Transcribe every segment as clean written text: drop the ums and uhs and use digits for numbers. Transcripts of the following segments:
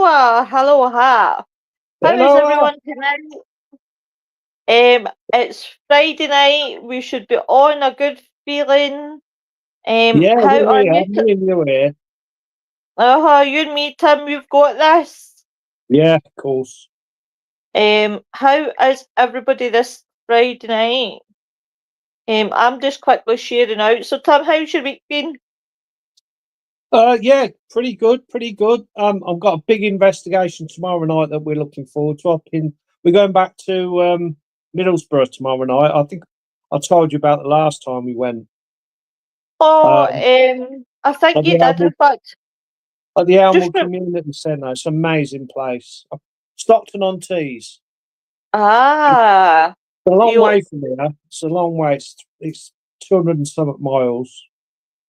hello, ha. How is Hello. everyone tonight? It's Friday night. We should be on a good feeling. Yeah, How we're are here. you? Me and you here. You and me, Tim. We've got this. Yeah, of course. How is everybody this Friday night? I'm just quickly sharing out. So, Tim, how's your week been? Yeah, pretty good, pretty good. I've got a big investigation tomorrow night that we're looking forward to. We're going back to Middlesbrough tomorrow night. I think I told you about the last time we went. Oh, Um, I think at you the did. In Elmwood, fact, at the just Elmwood re- Community Centre. It's an amazing place. Stockton on Tees. ah, It's a long you. way from here. It's a long way. It's 200 and something miles,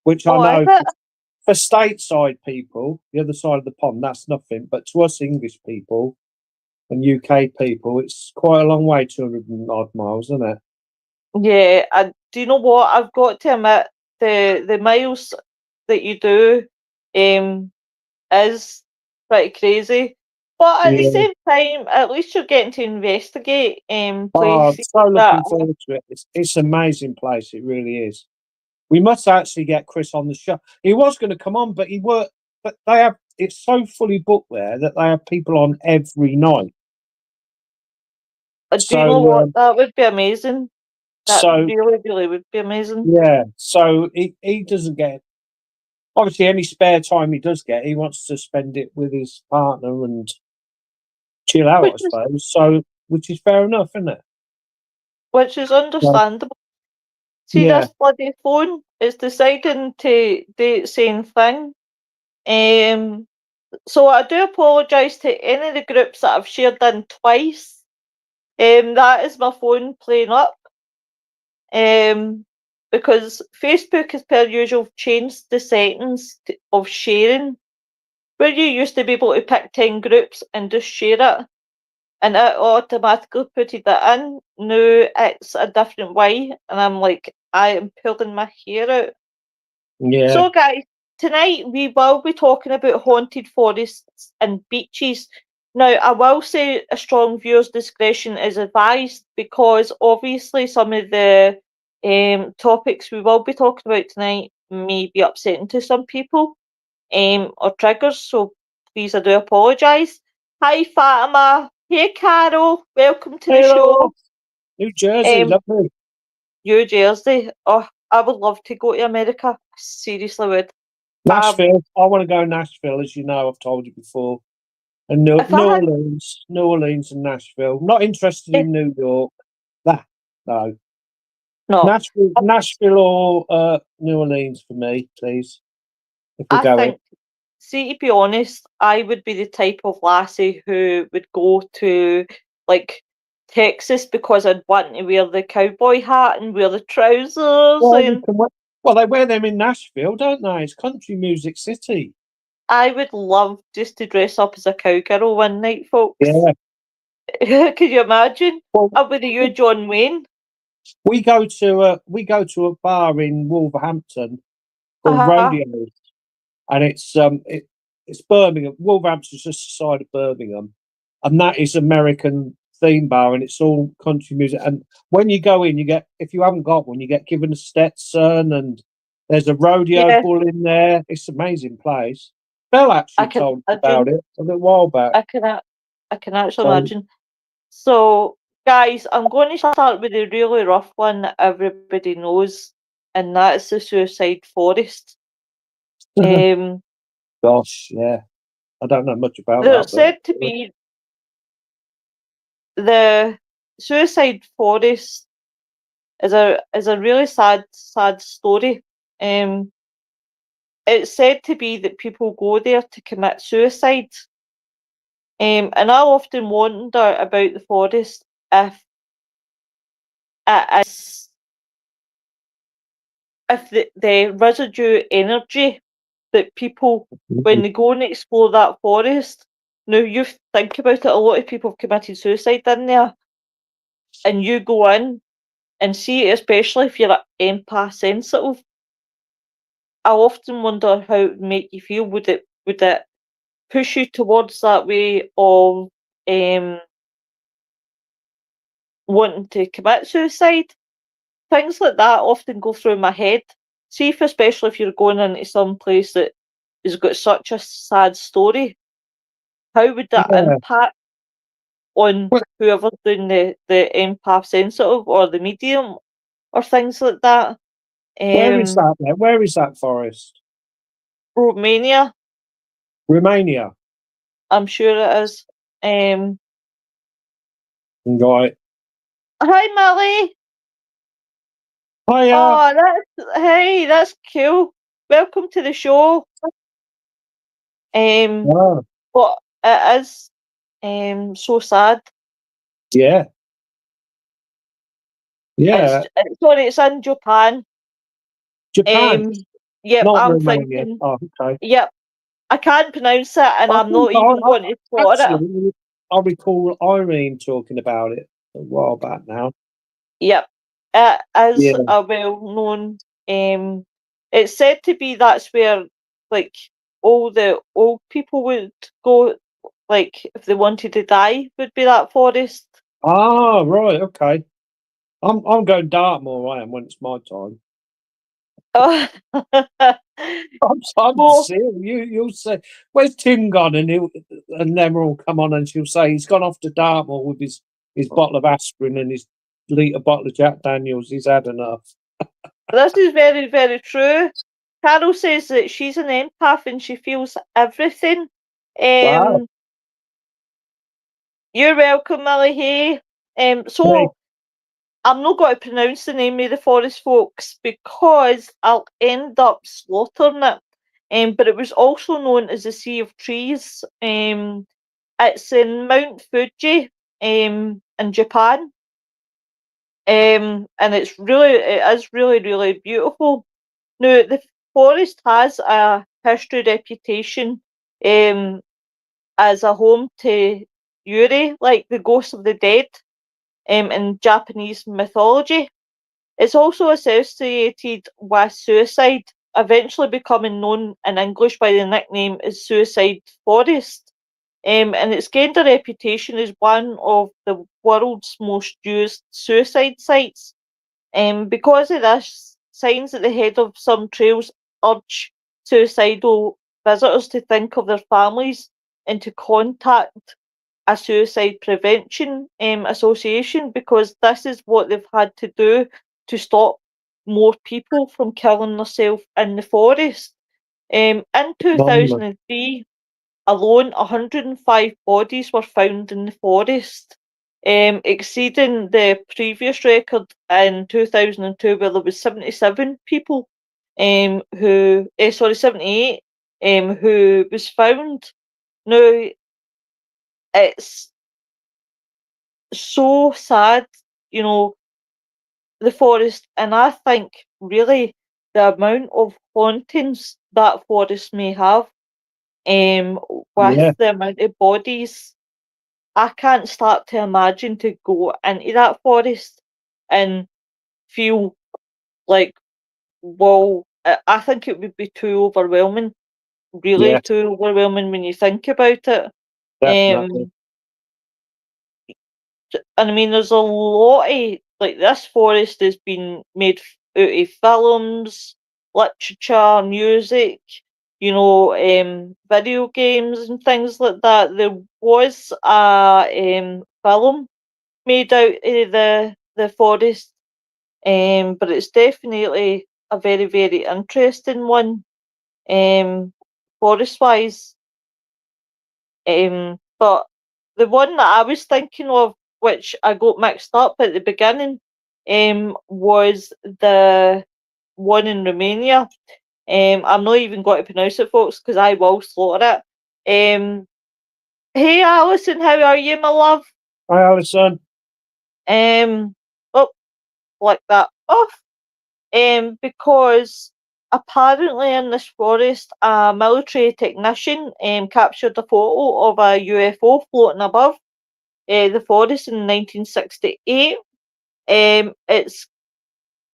which I Oh, is know it? for stateside people, the other side of the pond, that's nothing. But to us English people and UK people, it's quite a long way, 200 and odd miles, isn't it? Yeah, and do you know what? I've got to admit the miles that you do um is pretty crazy. But at the Yeah. same time, at least you're getting to investigate Oh, I'm places so that looking forward to it. It's an amazing place. It really is. We must actually get Chris on the show. He was going to come on, but he worked. But they have. It's so fully booked there that they have people on every night. do you know So, what? That would be amazing. That so really would be amazing. yeah. So he doesn't get obviously any spare time he does get. He wants to spend it with his partner and chill out, Which I is suppose. So, which is fair enough, isn't it? which is So, understandable. See yeah, this bloody phone is deciding to do its same thing. Um so I do apologise to any of the groups that I've shared in twice. That is my phone playing up. Um, because Facebook has per usual changed the settings of sharing. Where you used to be able to pick 10 groups and just share it, and it automatically put it in. Now it's a different way, and I'm like, I am pulling my hair out. yeah, So, guys, tonight we will be talking about haunted forests and beaches. Now, I will say a strong viewer's discretion is advised because obviously some of the topics we will be talking about tonight may be upsetting to some people or triggers. So, please, I do apologise. Hi, Fatima. Hey, Carol. Welcome to the hello, show. New Jersey, Um, lovely. New Jersey. Oh, I would love to go to America. I seriously would. Um, Nashville. I want to go Nashville, as you know, I've told you before. And if New I had Orleans, New Orleans, and Nashville. Not interested Eh, in New York. That no, no, Nashville or New Orleans for me, please. If we're I going, think, see, to be honest, I would be the type of lassie who would go to like Texas because I'd want to wear the cowboy hat and wear the trousers, well, we and can. Well, they wear them in Nashville, don't they? It's country music city. I would love just to dress up as a cowgirl one night, folks. Yeah. Could you imagine? Well, I'll be the you, John Wayne. we go to a bar in Wolverhampton called Uh-huh. Rodeos, and it's Birmingham. Wolverhampton's just the side of Birmingham, and that is American theme bar, and it's all country music. And when you go in, you get if you haven't got one, you get given a Stetson, and there's a rodeo Yeah, bull in there. It's an amazing place. Belle I actually can told us about imagine. it a little while back. I can, I can actually So imagine. So, guys, I'm going to start with a really rough one that everybody knows, and that's the suicide forest. Um, gosh, yeah, I don't know much about they're that, said to but be the suicide forest is a really sad story. Um, it's said to be that people go there to commit suicide. And I often wonder about the forest if it is if the residue energy that people, when they go and explore that forest, now you think about it, a lot of people have committed suicide in there, and you go in and see it, especially if you're empath sensitive. I often wonder how it would make you feel. Would it push you towards that way of wanting to commit suicide. Things like that often go through my head. See, if especially if you're going into some place that has got such a sad story, how would that Yeah. impact on Well, whoever's doing the empath sensitive or the medium or things like that? where is Um, that then? Where is that forest? Romania, Romania. I'm sure it is. Right. Hi, Molly. Hiya. Oh, that's cool. Welcome to the show. Oh, But it is so sad. yeah. Yeah. It's in Japan. Japan, Um, yep, not I'm Romania. thinking. Oh, okay. Yep, I can't pronounce it, and I I'm think not even going to slaughter it. actually, I recall Irene talking about it a while back now. Yep, it is Yeah. a well-known. It's said to be that's where like all the old people would go. Like if they wanted to die, would be that forest. Ah, right. Okay. I'm going Dartmoor. I am when it's my time. Oh, I'm well, serious. You'll say, "Where's Tim gone?" And then will come on and she'll say he's gone off to Dartmoor with his bottle of aspirin and his litre bottle of Jack Daniels. He's had enough. this is very, very true. Carol says that she's an empath and she feels everything. Wow. Um, you're welcome, Millie Hay. Hey. So I'm not going to pronounce the name of the forest, folks, because I'll end up slaughtering it. But it was also known as the Sea of Trees. It's in Mount Fuji, in Japan. And it is really, really beautiful. Now, the forest has a history reputation um, as a home to Yuri, like the ghost of the dead, in Japanese mythology. It's also associated with suicide, eventually becoming known in English by the nickname as Suicide Forest. And it's gained a reputation as one of the world's most used suicide sites. Because of this, signs at the head of some trails urge suicidal visitors to think of their families and to contact a suicide prevention association, because this is what they've had to do to stop more people from killing themselves in the forest. In Blimey. 2003 alone, 105 bodies were found in the forest, exceeding the previous record in 2002, where there was 77 people, 78, who was found. Now, it's so sad, you know, the forest, and I think really the amount of hauntings that forest may have, um, Yeah. with the amount of bodies. I can't start to imagine to go into that forest and feel like, well, I think it would be too overwhelming, really Yeah. too overwhelming when you think about it. Definitely. Um, and I mean, there's a lot of, like, this forest has been made out of films, literature, music, video games and things like that. There was a film made out of the forest, but it's definitely a very, very interesting one, forest wise. But the one that I was thinking of, which I got mixed up at the beginning, was the one in Romania. I'm not even going to pronounce it, folks, because I will slaughter it. Hey, Alison, how are you, my love? Hi, Alison. Oh, like that off. Because apparently in this forest, a military technician captured a photo of a UFO floating above the forest in 1968. It's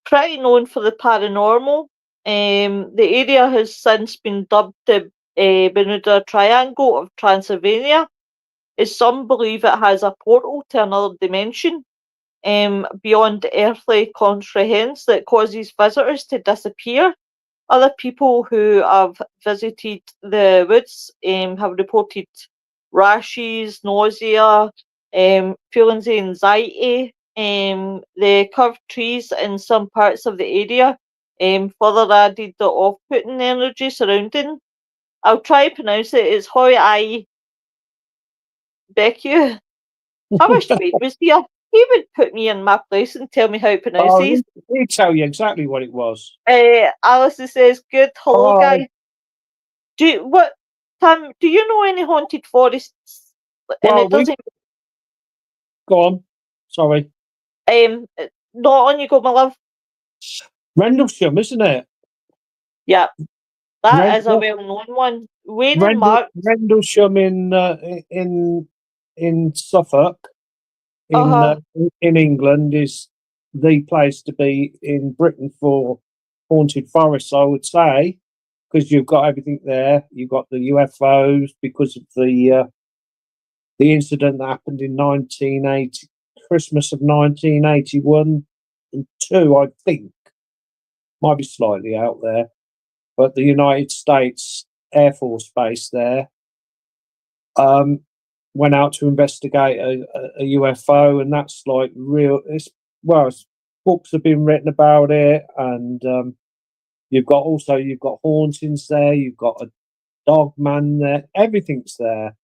pretty known for the paranormal. The area has since been dubbed the Bermuda Triangle of Transylvania, as some believe it has a portal to another dimension beyond earthly comprehension that causes visitors to disappear. Other people who have visited the woods have reported rashes, nausea, feelings of anxiety. The curved trees in some parts of the area further added the off-putting energy surrounding. I'll try to pronounce it. It's Hoi Ai Beku. I wish Wade was here. He would put me in my place and tell me how to pronounce Oh, these. he'd tell you exactly what it was. Alison says, "Good, hello, Hi. guy." Tam? Do you know any haunted forests? And Well, it doesn't. go on. Sorry. Not on you go, my love. Rendlesham, isn't it? Yeah, that Ren- is a well-known one. Wayne and Mark. Rendlesham in Suffolk Uh-huh. in England is the place to be in Britain for haunted forests, I would say, because you've got everything there. You've got the UFOs because of the incident that happened in 1980, Christmas of 1981 and two, I think, might be slightly out there, but the United States Air Force Base there um, went out to investigate a UFO, and that's like real. Books have been written about it, and you've got hauntings there. You've got a dog man there. Everything's there,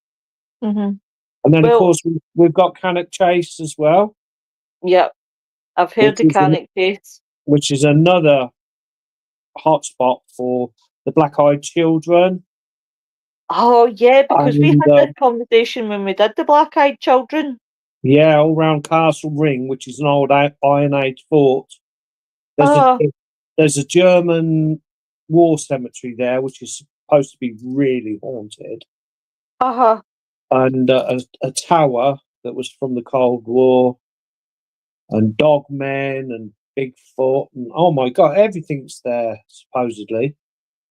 Mm-hmm. and then of Well, course we've got Cannock Chase as well, yeah, I've heard which the is Cannock Chase. which is another hotspot for the black-eyed children. Oh, yeah, because we And had this conversation when we did the Black-Eyed Children. yeah, all round Castle Ring, which is an old Iron Age fort. There's a Uh, there's a German war cemetery there, which is supposed to be really haunted, uh-huh. and a tower that was from the Cold War, and dogmen and Bigfoot, and oh my god, everything's there supposedly.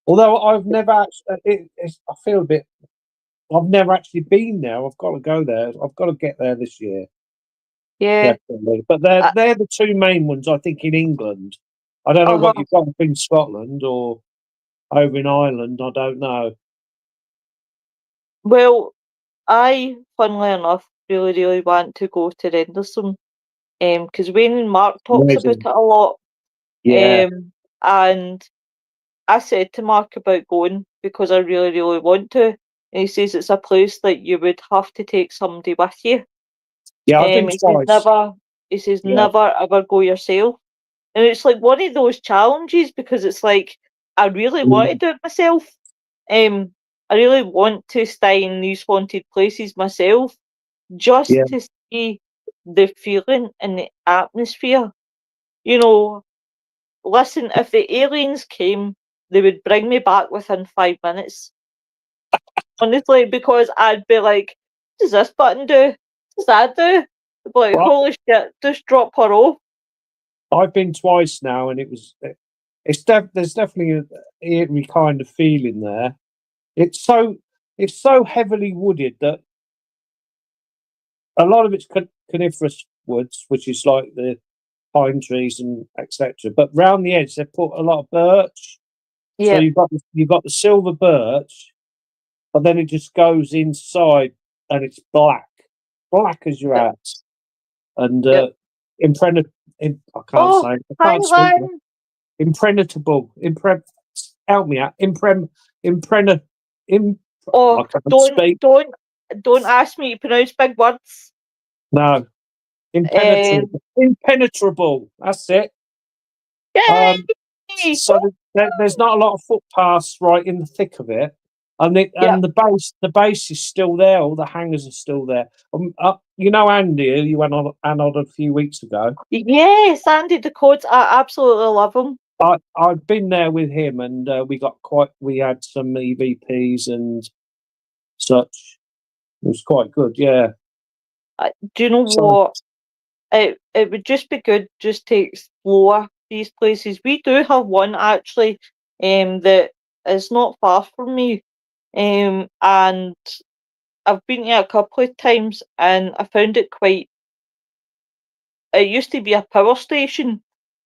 Although I've never actually, I feel a bit. I've never actually been there. I've got to go there. I've got to get there this year, Yeah. definitely. But they're the two main ones I think in England. I don't know what Uh-huh. you've got in Scotland or over in Ireland. I don't know. Well, I, funnily enough, really, really want to go to Rendlesham. Because Wayne and Mark talks about it Amazing. a lot. Yeah, And I said to Mark about going because I really, really want to. And he says it's a place that you would have to take somebody with you. yeah. I've been He says twice. never, he says Yeah, never ever go yourself. And it's like one of those challenges because it's like I really want to mm, do it myself. Um, I really want to stay in these haunted places myself, yeah. just to see the feeling and the atmosphere. You know, listen, if the aliens came, they would bring me back within 5 minutes. Honestly, because I'd be like, what does this button do? What does that do? I'd be like, But holy shit, just drop her off. I've been twice now, and there's definitely a eerie kind of feeling there. It's so it's so heavily wooded that a lot of it's coniferous woods, which is like the pine trees and etc. But round the edge, they put a lot of birch. So Yeah, you've got the silver birch, but then it just goes inside and it's black as your yep, ass, and yep. impregnable. I can't Oh, say. I hi, can't speak. Now. Lan. Impregnable. Help me out. Impregna. Im. I Oh, can't speak. don't ask me to pronounce big words. No. Um, Impenetrable. That's it. Um, yay! so there's not a lot of footpaths right in the thick of it, and Yep. the base is still there. All the hangars are still there. You know Andy, who you went on a few weeks ago. Yes, Andy Dakota. I absolutely love him. I've been there with him, and we had some EVPs and such. It was quite good, yeah. Do you know So what? It would just be good just to explore these places. We do have one actually, that is not far from me. and I've been there a couple of times, and I found it quite. It used to be a power station,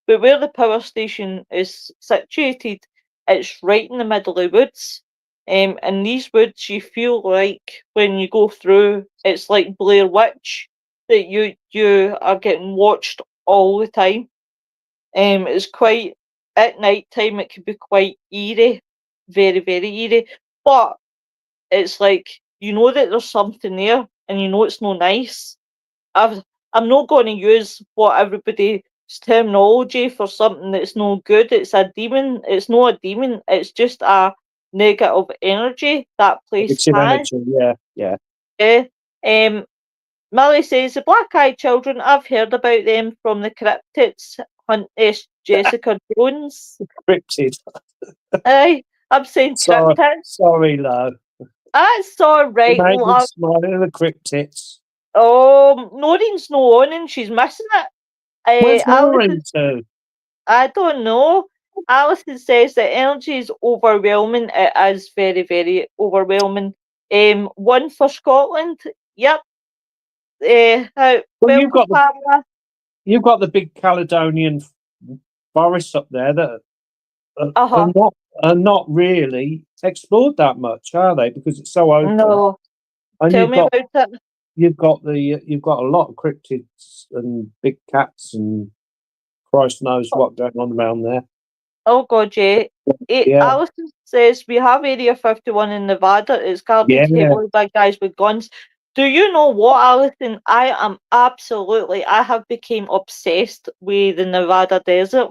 but where the power station is situated, it's right in the middle of woods. And these woods, you feel like when you go through, it's like Blair Witch, that you are getting watched all the time. It's quite at night time. It can be quite eerie, very very eerie. But it's like you know that there's something there, and you know it's no nice. I've, I'm not going to use what everybody's terminology for something that's no good. It's a demon. It's not a demon. It's just a negative energy that place It's in has. energy. Yeah, yeah. Eh? Um, Millie says the black-eyed children. I've heard about them from the cryptids. Hunt Jessica Jones. Cryptid. Aye, I'm saying Sorry, cryptids. sorry, love. That's all You right, made me love. smile at the cryptids. Oh, Noreen's no on and she's missing it. Where's Alison, Maureen to? I don't know. Alison says that energy is overwhelming. It is very, very overwhelming. One for Scotland. Yep. Well, Welcome, Pamela. you've got the big Caledonian forests up there that Uh-huh. are not really explored that much, are they? Because it's so open, No. and Tell me about it. you've got a lot of cryptids and big cats and Christ knows what going on around there. Oh God, yeah. Yeah, Alison says we have Area 51 in Nevada. It's guarded yeah, heavily by guys with guns. Do you know what, Alison? I have become obsessed with the Nevada desert.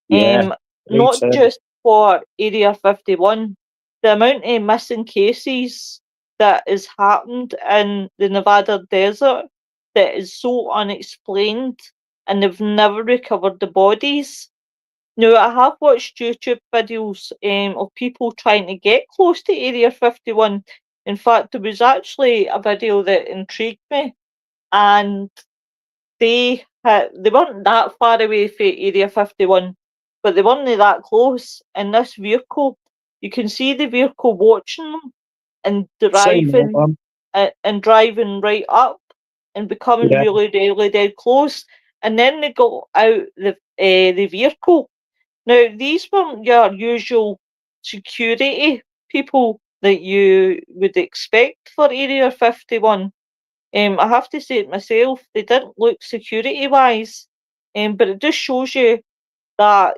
yeah. Um, Me Not too. just for Area 51. The amount of missing cases that has happened in the Nevada desert that is so unexplained, and they've never recovered the bodies. Now, I have watched YouTube videos of people trying to get close to Area 51. In fact, there was actually a video that intrigued me, and they weren't that far away from Area 51, but they weren't that close. In this vehicle, you can see the vehicle watching them and Seen that driving one. and driving right up and becoming Yeah, really, really dead close. And then they got out the vehicle. Now, these weren't your usual security people that you would expect for Area 51. I have to say it myself, they didn't look security wise, but it just shows you that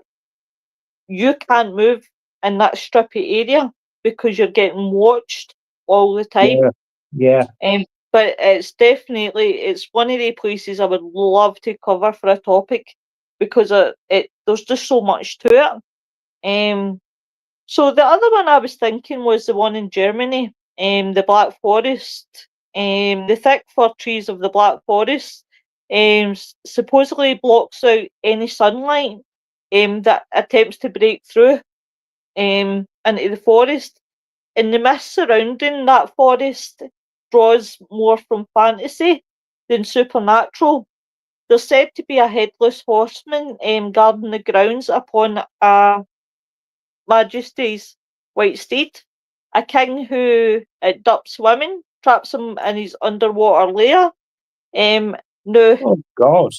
you can't move in that strippy area because you're getting watched all the time. yeah, yeah, But it's one of the places I would love to cover for a topic because there's just so much to it. Um, so the other one I was thinking was the one in Germany, the Black Forest. The thick fir trees of the Black Forest supposedly blocks out any sunlight that attempts to break through into the forest. And the myth surrounding that forest draws more from fantasy than supernatural. There's said to be a headless horseman guarding the grounds upon a Majesty's white steed, a king who dupes women, traps them in his underwater lair. Um, Now, oh God.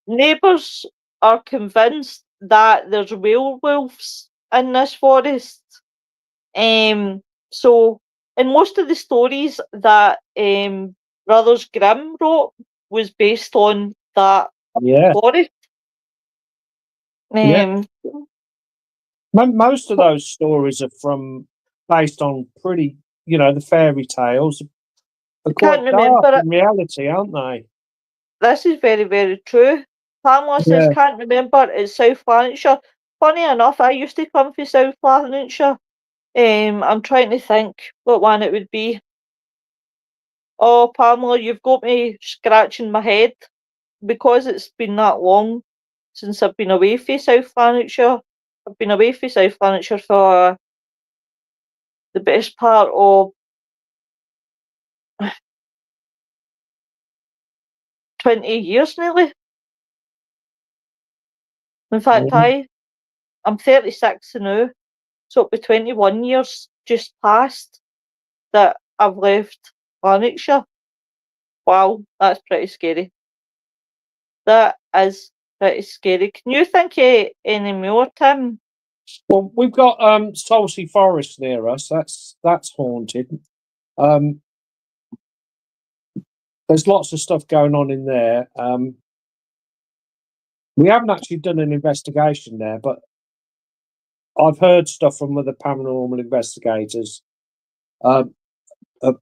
neighbours are convinced that there's werewolves in this forest. Um, so, in most of the stories that Brothers Grimm wrote was based on that Yeah, forest. yeah. Um, Most of those stories are based on pretty, the fairy tales are I can't quite dark remember it. in reality, aren't they? This is very, very true. Pamela says, Yeah. can't remember, it's South Lanarkshire. Funny enough, I used to come from South Lanarkshire. I'm trying to think what one it would be. Oh, Pamela, you've got me scratching my head because it's been that long since I've been away from South Lanarkshire. I've been away from South Lanarkshire for the best part of 20 years nearly. In fact, Yeah. I'm 36 now, so it'll be 21 years just past. that I've left Lanarkshire. Wow, that's pretty scary. That is pretty scary. Can you think of any more, Tim? Well, we've got Salsey Forest near us. That's haunted. Um, there's lots of stuff going on in there. We haven't actually done an investigation there, but I've heard stuff from other paranormal investigators um,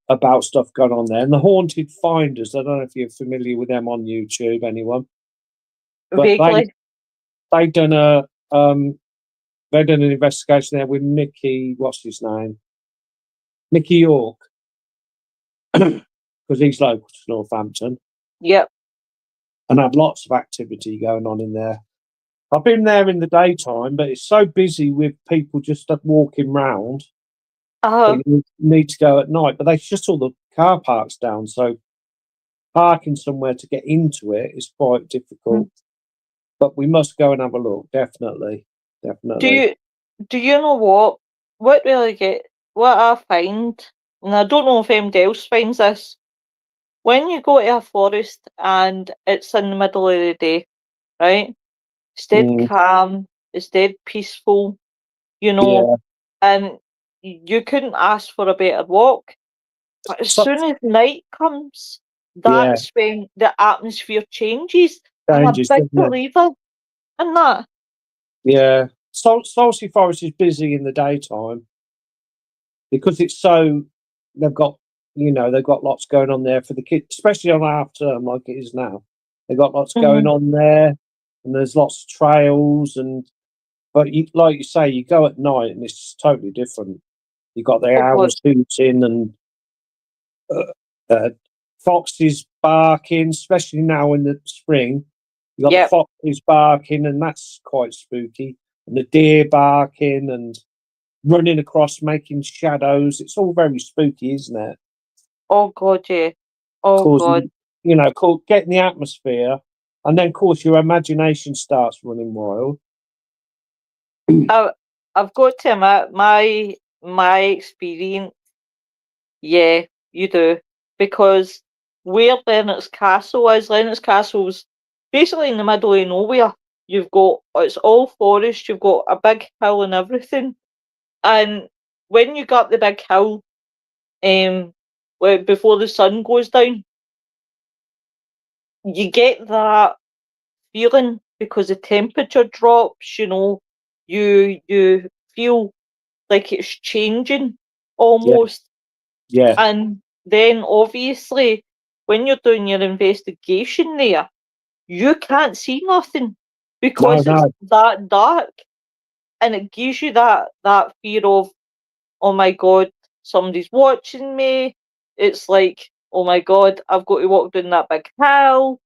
about stuff going on there. And the Haunted Finders, I don't know if you're familiar with them on YouTube, anyone, but Vaguely. they done a they done an investigation there with Mickey, what's his name, Mickey York, because he's local to Northampton, Yep. and had lots of activity going on in there. I've been there in the daytime, but it's so busy with people just walking round Uh-huh. that you need to go at night. But they shut all the car parks down, so parking somewhere to get into it is quite difficult. But we must go and have a look, definitely, Do definitely. you do you know what really what I find, and I don't know if anybody else finds this, when you go to a forest and it's in the middle of the day, right? It's dead Mm, calm, it's dead peaceful, you know, yeah, and you couldn't ask for a better walk. But as so, soon as night comes, yeah, that's when the atmosphere changes. I'm a changes, big doesn't it? believer in that. Yeah, Salsey Forest is busy in the daytime because it's so they've got they've got lots going on there for the kids, especially on half term like it is now. They've got lots going Mhm. on there, and there's lots of trails and but you, like you say, you go at night and it's totally different. You've got the Oh God, owls hooting and uh, uh, foxes barking, especially now in the spring. You got the yep. foxes barking, and that's quite spooky. And the deer barking and running across, making shadows. It's all very spooky, isn't it? Oh God, yeah. Oh God. Causing, getting the atmosphere, and then, of course, your imagination starts running wild. I, I've got to admit, my experience, yeah, you do. Because where Lennox Castle is, Lennox Castle's basically in the middle of nowhere. It's all forest, you've got a big hill and everything. And when you go up the big hill, um, before the sun goes down, you get that feeling because the temperature drops, you feel like it's changing Yeah, almost. yeah. And then obviously when you're doing your investigation there, you can't see nothing No, because it's no. that dark, and it gives you that fear of, oh my God, somebody's watching me. It's like, oh my God, I've got to walk down that big hill.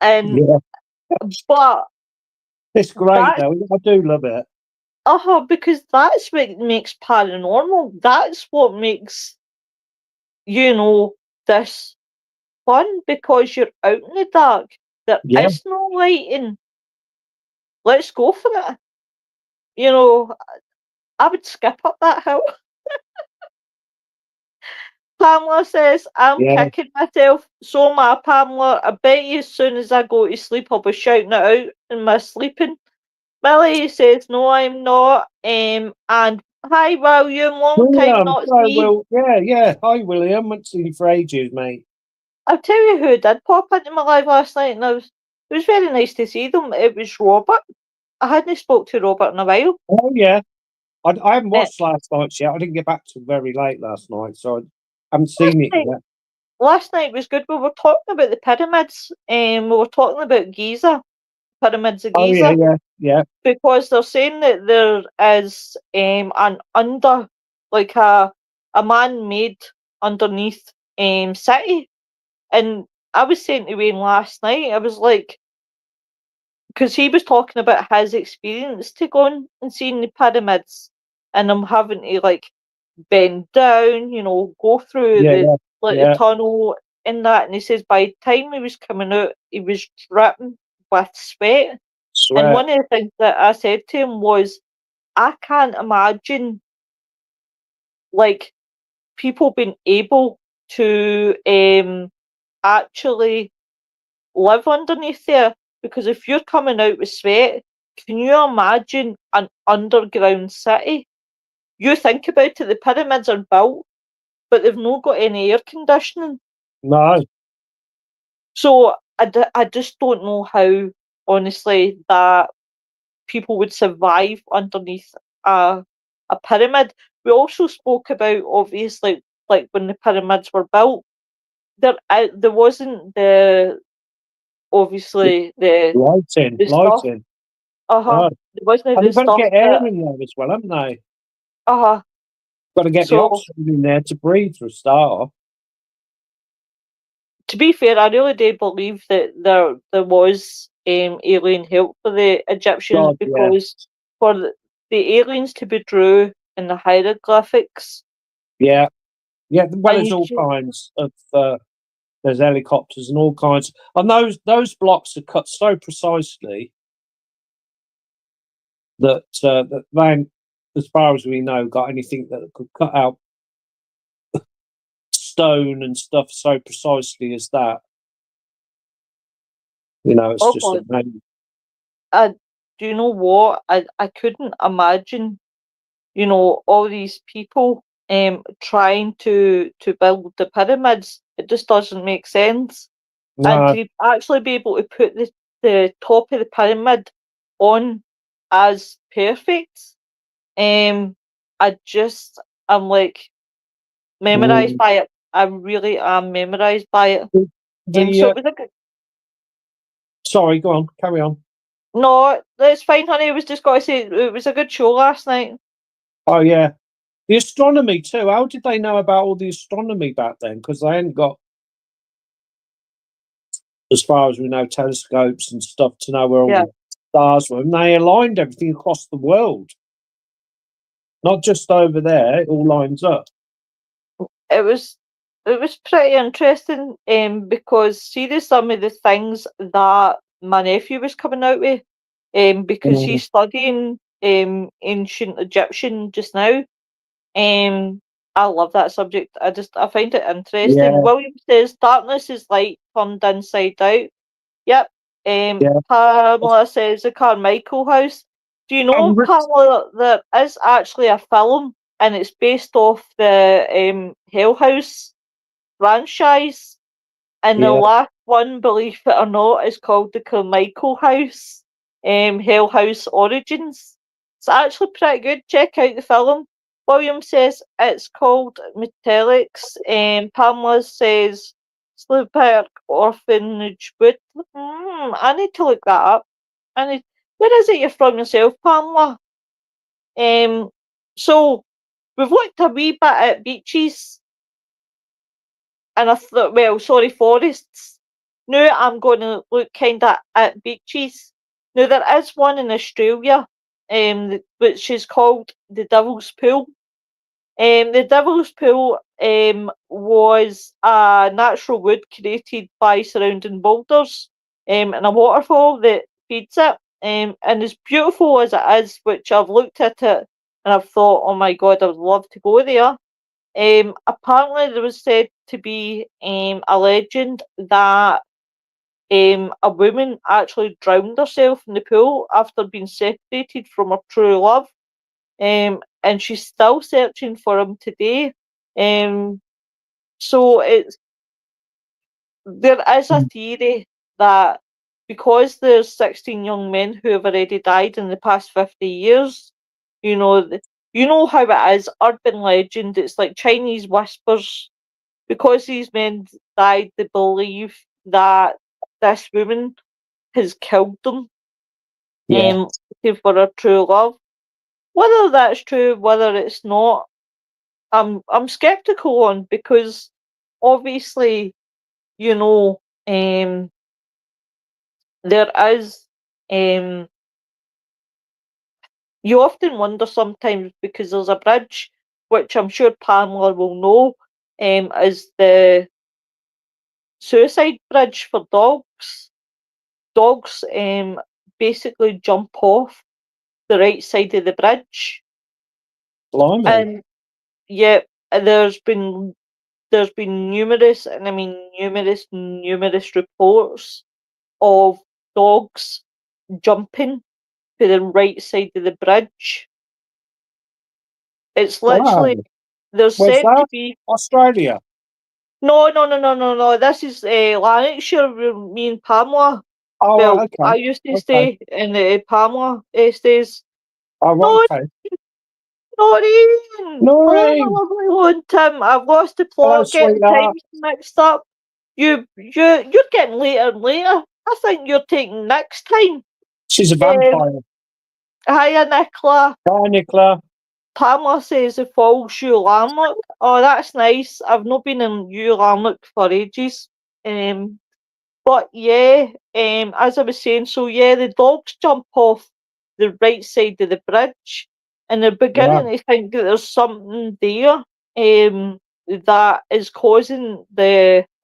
And Yeah. but It's great, that's though. I do love it. because that's what makes paranormal. That's what makes, this fun, because you're out in the dark. There Yeah. is no lighting. Let's go for it. You know, I would skip up that hill. Pamela says, I'm Yeah. kicking myself. So am I, Pamela. I bet you as soon as I go to sleep, I'll be shouting it out in my sleeping. Millie says, no, I'm not. And hi, William. Long time William, not so see. well, yeah, yeah. Hi, William. Haven't seen you for ages, mate. I'll tell you who did pop into my live last night, and it was very nice to see them. It was Robert. I hadn't spoke to Robert in a while. Oh, yeah. I haven't Uh, watched last night's yet. I didn't get back till very late last night, so I haven't last seen it night, yet. last night was good. We were talking about the pyramids. We were talking about Giza, pyramids of Oh, yeah, Giza, yeah, yeah, because they're saying that there is an like a man-made underneath city. And I was saying to Wayne last night, I was like, because he was talking about his experience to going and seeing the pyramids, and I'm having to like bend down, go through yeah, the yeah, like the yeah. tunnel and that. And he says by the time he was coming out, he was dripping with sweat. And Sweat. one of the things that I said to him was, I can't imagine like people being able to actually live underneath there. Because if you're coming out with sweat, can you imagine an underground city? You think about it, the pyramids are built, but they've not got any air conditioning. No. So I just don't know how, honestly, that people would survive underneath a pyramid. We also spoke about, obviously, like when the pyramids were built, there wasn't obviously Lighting, the stuff. lighting. Uh-huh. No. There wasn't And the they've got to stuff get air that in there as well, haven't they? uh-huh. Got to get the So oxygen in there to breathe for a start. to be fair, I really do believe that there was alien help for the Egyptians, God, yeah. because for the aliens to be drew in the hieroglyphics, Yeah. Yeah. Well, and there's all kinds of there's helicopters and all kinds. And those blocks are cut so precisely that they ain't, as far as we know, got anything that could cut out stone and stuff so precisely as that. You know, it's oh just god, amazing. do you know what? I couldn't imagine, all these people trying to build the pyramids. It just doesn't make sense. And No, to actually be able to put the top of the pyramid on as perfect, um, I'm like memorized mm, by it. I really am memorized by it. the So it was a good. sorry, go on, carry on. No, that's fine, honey. I was just going to say it was a good show last night. Oh yeah, the astronomy too. How did they know about all the astronomy back then? Because they hadn't got, as far as we know, telescopes and stuff to know where all Yeah, the stars were, and they aligned everything across the world, not just over there. It all lines up. it was it was pretty interesting. Because see, there's some of the things that my nephew was coming out with. Because Mm, he's studying ancient Egyptian just now. I love that subject. I find it interesting. yeah, William says darkness is light turned inside out. Yep. yeah. Pamela says the Carmichael House. Do you know, Um, Pamela, there is actually a film and it's based off the Hell House franchise, and the yeah. last one, believe it or not, is called the Carmichael House, Hell House Origins. It's actually pretty good. Check out the film. William says it's called Metallics. Pamela says Slowpoke Orphanage Wood. I need to look that up. Where is it you're from yourself, Pamela? Um, so we've looked a wee bit at beaches, and I thought, well, sorry, forests. Now I'm going to look kind of at beaches. Now there is one in Australia, which is called the Devil's Pool. The Devil's Pool was a natural wood created by surrounding boulders, and a waterfall that feeds it. And as beautiful as it is, which I've looked at it and I've thought, oh my god, I would love to go there. Apparently, there was said to be a legend that a woman actually drowned herself in the pool after being separated from her true love, and she's still searching for him today. Um, so there is a theory that because there's 16 young men who have already died in the past 50 years, you know how it is, urban legend. It's like Chinese whispers. Because these men died, they believe that this woman has killed them Yeah. for her true love. Whether that's true, whether it's not, I'm skeptical on, because obviously, you know, there is um you often wonder sometimes, because there's a bridge which I'm sure Pamela will know, is the suicide bridge for dogs. Dogs basically jump off the right side of the bridge, Blimey. and yeah, there's been numerous, and I mean numerous reports of dogs jumping to the right side of the bridge. It's literally, Wow. there's Where's said to that? be Australia. no. This is Lanarkshire where me and Pamela. Oh, Well, right, I okay. used to Okay. stay in Pamela stays. Oh, right, No, okay. Noreen! Hello, my Noreen! lovely one, Tim. I've lost the Hello, plot, getting sweetheart. times mixed up. You're getting later and later. I think you're taking next time. She's a Um, vampire. Hiya, Nicola. Bye, Nicola. Pamela says the Falls Shoe Lanlock. Oh, that's nice. I've not been in New Lanlock for ages. But yeah, as I was saying, so yeah, the dogs jump off the right side of the bridge, and they're Wow. beginning to think that there's something there that is causing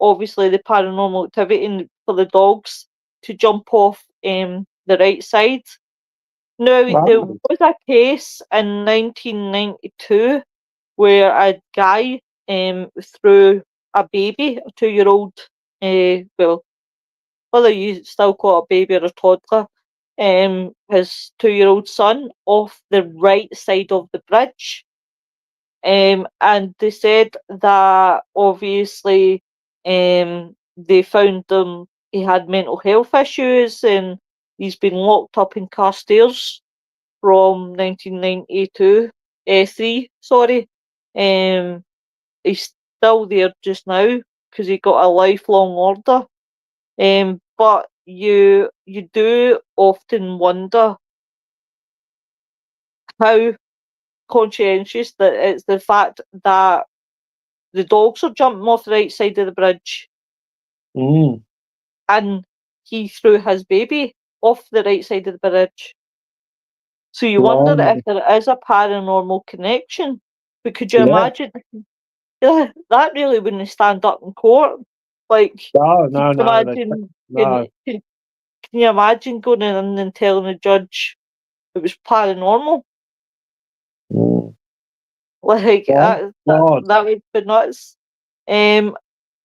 obviously the paranormal activity for the dogs to jump off the right side. Now, there Wow. was a case in 1992 where a guy threw a baby, a 2-year-old, well, whether you still call it a baby or a toddler, his 2-year-old son off the right side of the bridge. And they said that obviously they found he had mental health issues and he's been locked up in Carstairs from 1992, 3, sorry. He's still there just now because he got a lifelong order. But you do often wonder how conscientious that it's the fact that the dogs are jumping off the right side of the bridge Mm. and he threw his baby off the right side of the bridge. So you wonder if Blimey. there is a paranormal connection. But could you Yeah. imagine? Yeah, that really wouldn't stand up in court. Like, No, can no, you no. imagine? No. Can you imagine going in and telling the judge it was paranormal? Mm. Like God. God. that would be nuts. Um,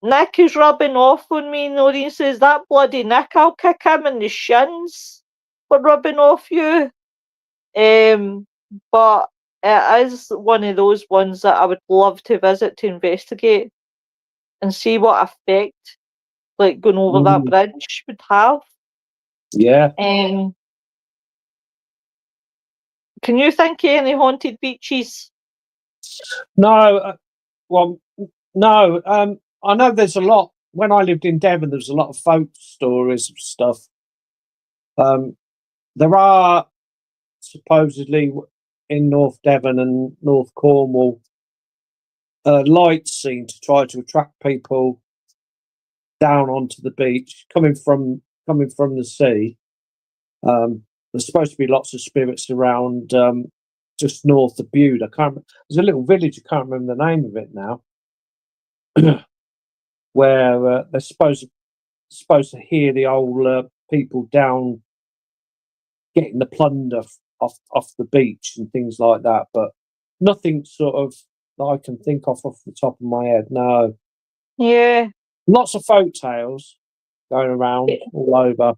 Nick is rubbing off on me. Noreen says that bloody Nick, I'll kick him in the shins for rubbing off you. But it is one of those ones that I would love to visit to investigate and see what effect like going over that Mm. bridge would have. Yeah. Can you think of any haunted beaches? No. Well, no. I know there's a lot. When I lived in Devon, there was a lot of folk stories of stuff. There are supposedly in North Devon and North Cornwall lights seen to try to attract people down onto the beach coming from the sea. There's supposed to be lots of spirits around just north of Bude. I can't. There's a little village. I can't remember the name of it now, where they're supposed to hear the old people down getting the plunder off the beach and things like that. But nothing sort of that I can think of off the top of my head. No, Yeah. lots of folk tales going around all over.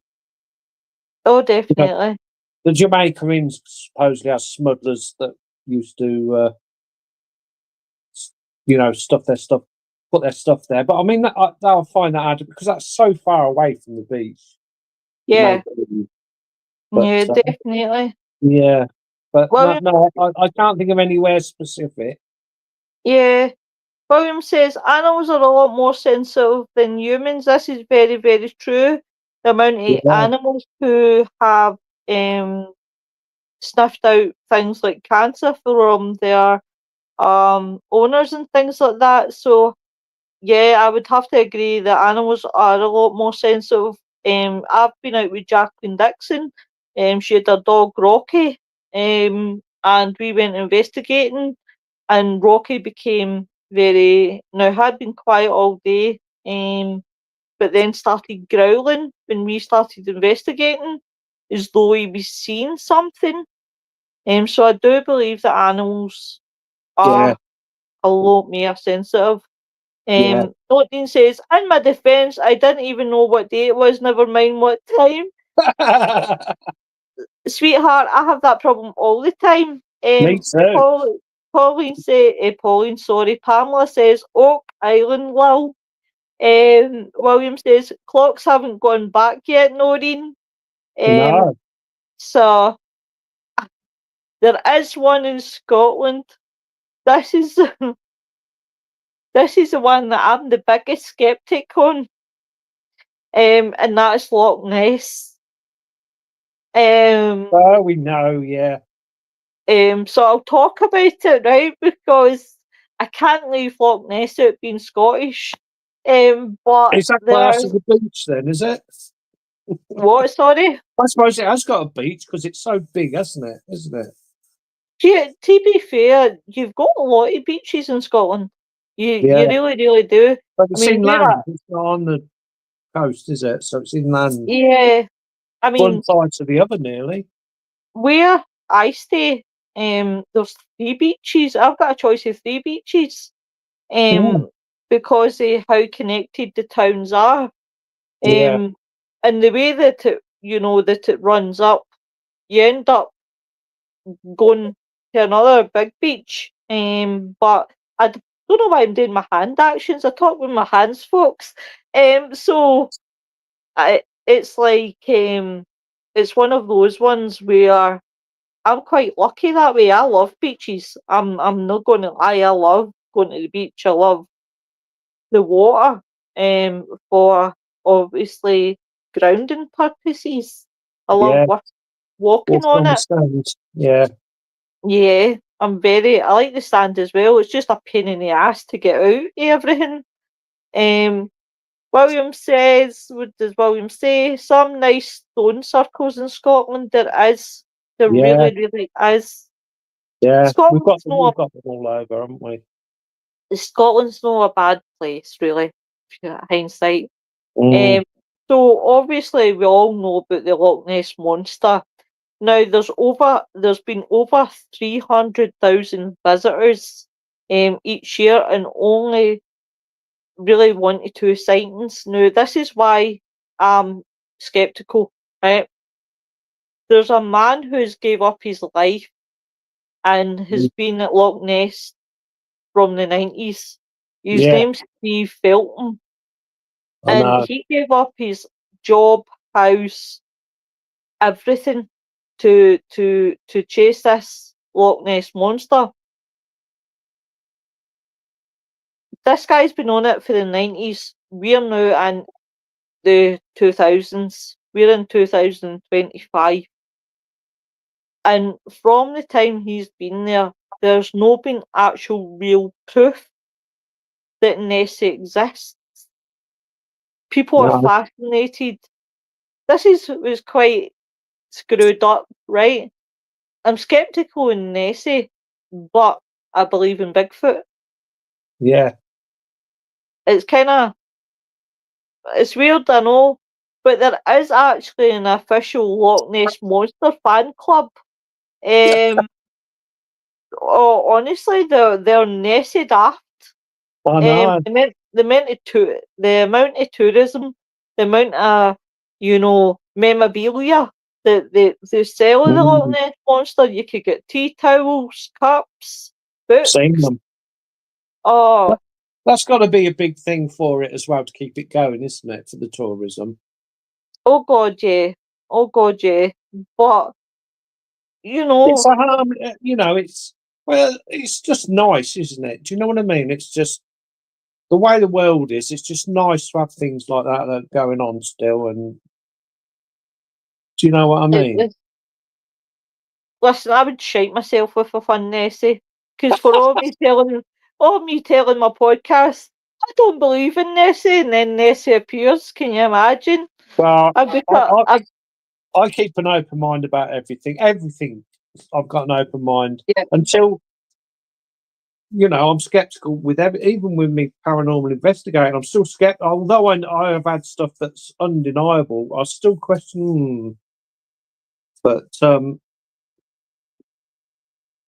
Oh, You know, definitely. the Jamaica Inns supposedly has smugglers that used to, stuff their stuff, put their stuff there. But I mean, they'll find that hard because that's so far away from the beach. Yeah. Jamaica Inn. But Yeah, definitely. yeah, but no, William, no, I can't think of anywhere specific. yeah. William says animals are a lot more sensitive than humans. This is very, very true. The amount of Yeah, animals who have um, sniffed out things like cancer from their owners and things like that. So yeah, I would have to agree that animals are a lot more sensitive. I've been out with Jacqueline Dixon. She had a dog Rocky, and we went investigating, and Rocky became had been quiet all day, but then started growling when we started investigating, as though he was seeing something. So I do believe that animals yeah. are lot more sensitive. Yeah. Notting says, in my defence, I didn't even know what day it was, never mind what time. Sweetheart, I have that problem all the time. Me too. Pauline, sorry, Pamela says, Oak Island, Lil. William says, clocks haven't gone back yet, Noreen. No. So, there is one in Scotland. This is this is the one that I'm the biggest skeptic on. And that is Loch Ness. Oh, we know, yeah. So I'll talk about it, right? Because I can't leave Loch Ness out being Scottish. But Is that class there's as a beach then, is it? what? Sorry. I suppose it has got a beach because it's so big, hasn't it? Isn't it? To be fair, you've got a lot of beaches in Scotland. You Yeah. really, really do. But I it's mean, inland. It's not on the coast, is it? So it's inland. yeah. I One mean, side to the other, nearly. where I stay, there's three beaches. I've got a choice of three beaches. Mm. Because of how connected the towns are. Yeah. And the way that it runs up, you end up going to another big beach. But don't know why I'm doing my hand actions. I talk with my hands, folks. So it's like it's one of those ones where I'm quite lucky that way. I love beaches. I'm not going to lie. I love going to the beach. I love the water for obviously grounding purposes. I love Yeah. walking Walking on on the it. stones. Yeah. Yeah, I like the sand as well. It's just a pain in the ass to get out of everything. Um, William says, what does William say? Some nice stone circles in Scotland. There is. There Yeah. really, really is. Yeah. Scotland's We've not got them all over, haven't we? Scotland's not a bad place, really. Hindsight. Mm. Um, so obviously we all know about the Loch Ness monster. Now there's been over 300,000 visitors each year and only really 1 to 2 sightings. Now this is why I'm skeptical, right? There's a man who's gave up his life and has been at Loch Ness from the 90s. His Yeah. name's Steve Felton, I and know. he gave up his job, house, everything to chase this Loch Ness monster. This guy's been on it for the 90s. We're now in the 2000s. We're in 2025. And from the time he's been there, there's no been actual real proof that Nessie exists. People are No. fascinated. Was quite screwed up, right? I'm skeptical in Nessie, but I believe in Bigfoot. Yeah. It's kind of it's weird, I know, but there is actually an official Loch Ness Monster fan club. Um, honestly, they're Nessie daft. I know. The amount of tourism, the amount of memorabilia that they sell in the Loch Mm. Ness Monster. You could get tea towels, cups, Seen books. them. Oh, That's got to be a big thing for it as well to keep it going, isn't it? For the tourism. oh God, yeah, oh God, yeah. But you It's know, a harm, it's, well, it's just nice, isn't it? Do you know what I mean? It's just the way the world is, it's just nice to have things like that are going on still. And do you know what I it, mean? listen, I would shite myself with a fun Nessie. Because for all me telling my podcast, I don't believe in Nessie, and then Nessie appears. Can you imagine? But I've I, become, I, I've, I keep an open mind about everything. Everything, I've got an open mind yeah, until, I'm skeptical with even with me paranormal investigating. I'm still skeptical, although I have had stuff that's undeniable. I still question. But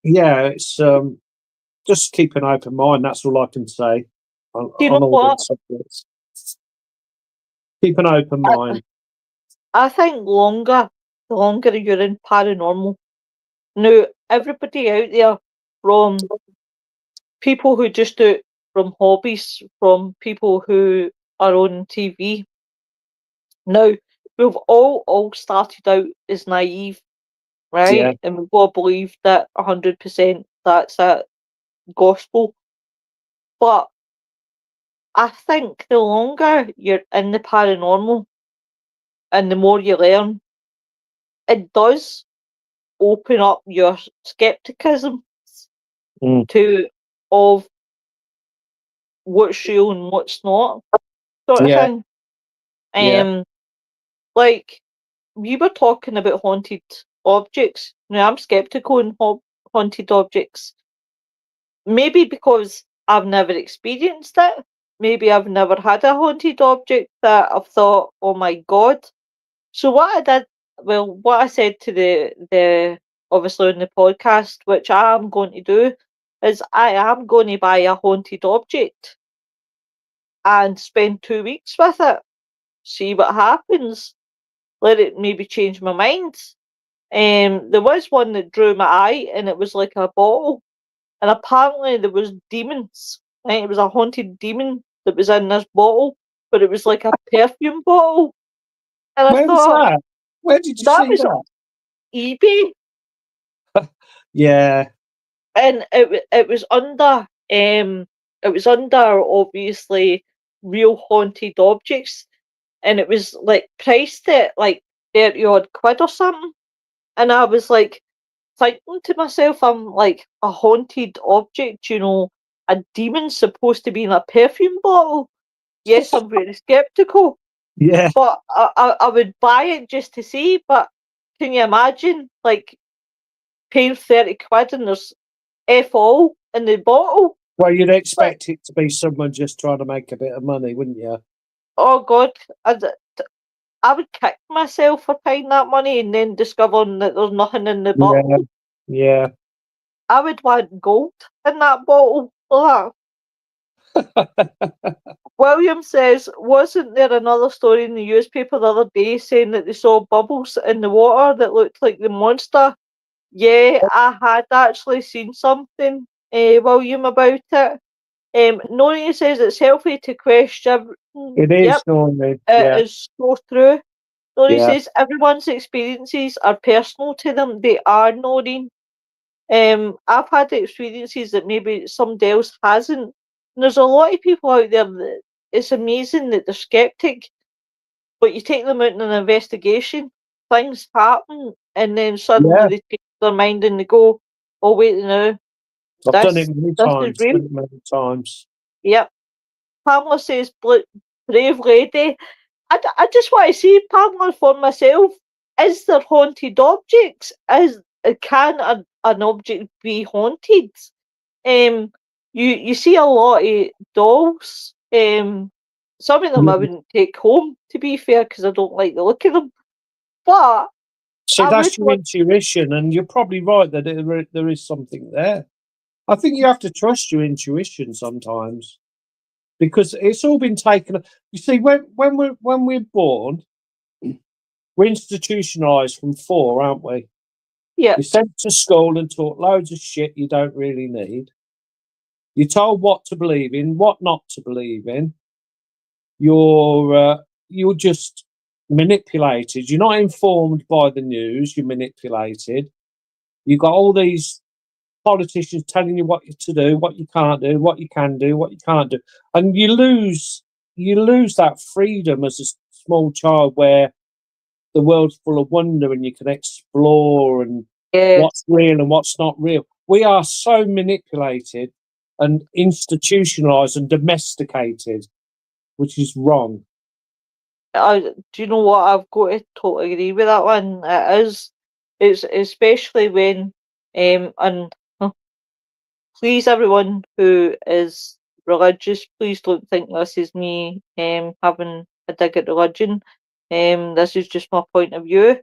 yeah, it's just keep an open mind. That's all I can say on, Do you on know all what? these subjects. Keep an open mind. I think the longer you're in paranormal. Now, everybody out there, from people who just do it from hobbies, from people who are on TV. Now, we've all started out as naive, Yeah, right? And we've all believed that 100% that's it, gospel. But I think the longer you're in the paranormal and the more you learn, it does open up your skepticism mm, to of what's real and what's not, sort of yeah, thing. yeah, Um, like we were talking about haunted objects. Now I'm skeptical on haunted objects. Maybe because I've never experienced it. Maybe I've never had a haunted object that I've thought, oh my god. So what I did, well, what I said to the obviously on the podcast, which I am going to do, is I am going to buy a haunted object and spend 2 weeks with it. See what happens. Let it maybe change my mind. There was one that drew my eye, and it was like a bottle, and apparently there was demons. Right? It was a haunted demon that was in this bottle, but it was like a perfume bottle, and I where's thought that? Where did you that see was that? eBay, Yeah, and it was under obviously real haunted objects, and it was like priced at like 30 odd quid or something, and I was like thinking to myself, I'm like, a haunted object, a demon's supposed to be in a perfume bottle. Yes, I'm very skeptical, yeah. but I would buy it just to see. But can you imagine, like, paying 30 quid and there's F all in the bottle? Well, you'd But, expect it to be someone just trying to make a bit of money, wouldn't you? oh God, I would kick myself for paying that money and then discovering that there's nothing in the Yeah, bottle. yeah. I would want gold in that bottle for that. William says, wasn't there another story in the newspaper the other day saying that they saw bubbles in the water that looked like the monster? Yeah, I had actually seen something, William, about it. Nori says it's healthy to question. It is Yep, normally. it Yeah, is so true. Nori yeah, says everyone's experiences are personal to them. They are, Noreen. I've had experiences that maybe somebody else hasn't. And there's a lot of people out there that it's amazing that they're skeptic, but you take them out in an investigation, things happen, and then suddenly yeah. they change their mind and they go, "Oh wait, now I've done it this many this is times. real." Done it many times. Yep. Pamela says, "Brave lady." I just want to see Pamela for myself. Is there haunted objects? Can an object be haunted? Um, you see a lot of dolls. Some of them I Yeah. wouldn't take home, to be fair, because I don't like the look of them. But See, I would that's your want, intuition, and you're probably right that there is something there. I think you have to trust your intuition sometimes because it's all been taken. You see, when we're born, we're institutionalized from four, aren't we? yeah, You're sent to school and taught loads of shit you don't really need. You're told what to believe in, what not to believe in. You're just manipulated. You're not informed by the news. You're manipulated. You've got all these politicians telling you what to do, what you can't do, what you can do, what you can't do, and you lose that freedom as a small child where the world's full of wonder and you can explore and yeah. what's real and what's not real. We are so manipulated and institutionalized and domesticated, which is wrong. Do you know what? I've got to totally agree with that one. It is. It's especially when, and please, everyone who is religious, please don't think this is me having a dig at religion. This is just my point of view.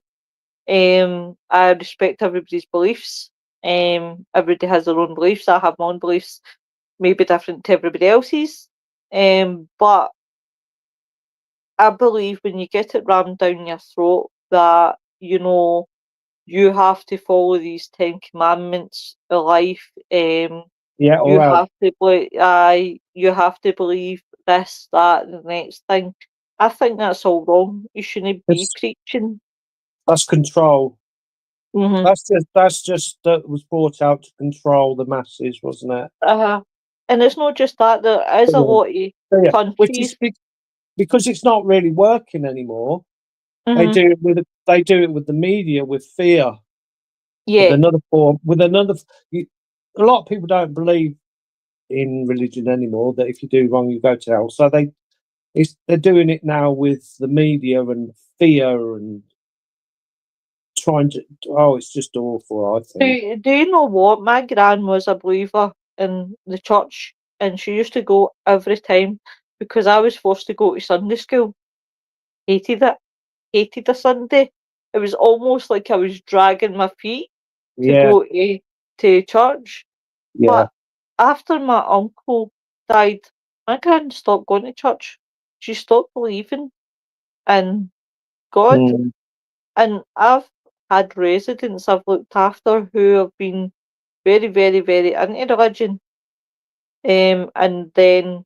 I respect everybody's beliefs. Everybody has their own beliefs. I have my own beliefs, maybe different to everybody else's. But I believe when you get it rammed down your throat that, you have to follow these 10 commandments of life. Yeah, You or else. have to you have to believe this, that, and the next thing. I think that's all wrong. You shouldn't be It's, preaching. that's control. Hmm. That's just that was brought out to control the masses, wasn't it? And it's not just that. There is a Yeah. lot of Yeah. Which is countries. because it's not really working anymore. They Hmm. do it with the media, with fear, with Yeah. another form, with another. You, a lot of people don't believe in religion anymore. That if you do wrong, you go to hell. So they're doing it now with the media and fear and trying to. Oh, it's just awful. I think. Do you know what? My gran was a believer in the church, and she used to go every time because I was forced to go to Sunday school. Hated it. Hated a Sunday. It was almost like I was dragging my feet to Yeah, go to church. yeah. But after my uncle died, my gran stopped going to church. She stopped believing in God. Mm, And I've had residents I've looked after who have been very, very, very into religion, and then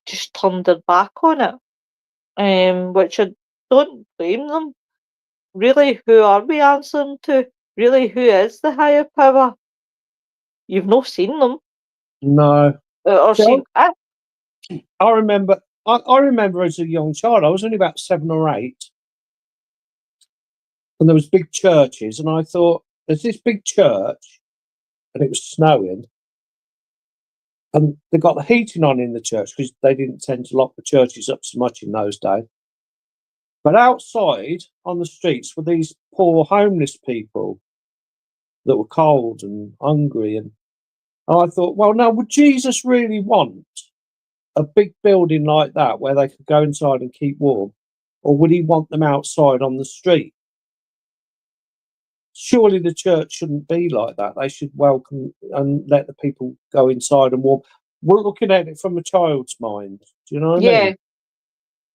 just turned their back on it, which I don't blame them. Really, who are we answering to? Really, who is the higher power? You've not seen them, no. or See, seen it. I remember. I remember as a young child. I was only about 7 or 8, and there was big churches, and I thought, "There's this big church, and it was snowing, and they got the heating on in the church because they didn't tend to lock the churches up so much in those days. But outside on the streets were these poor homeless people that were cold and hungry, and I thought, well, now would Jesus really want a big building like that where they could go inside and keep warm, or would he want them outside on the street? Surely the church shouldn't be like that. They should welcome and let the people go inside and warm. We're looking at it from a child's mind. Do you know what I Yeah, mean?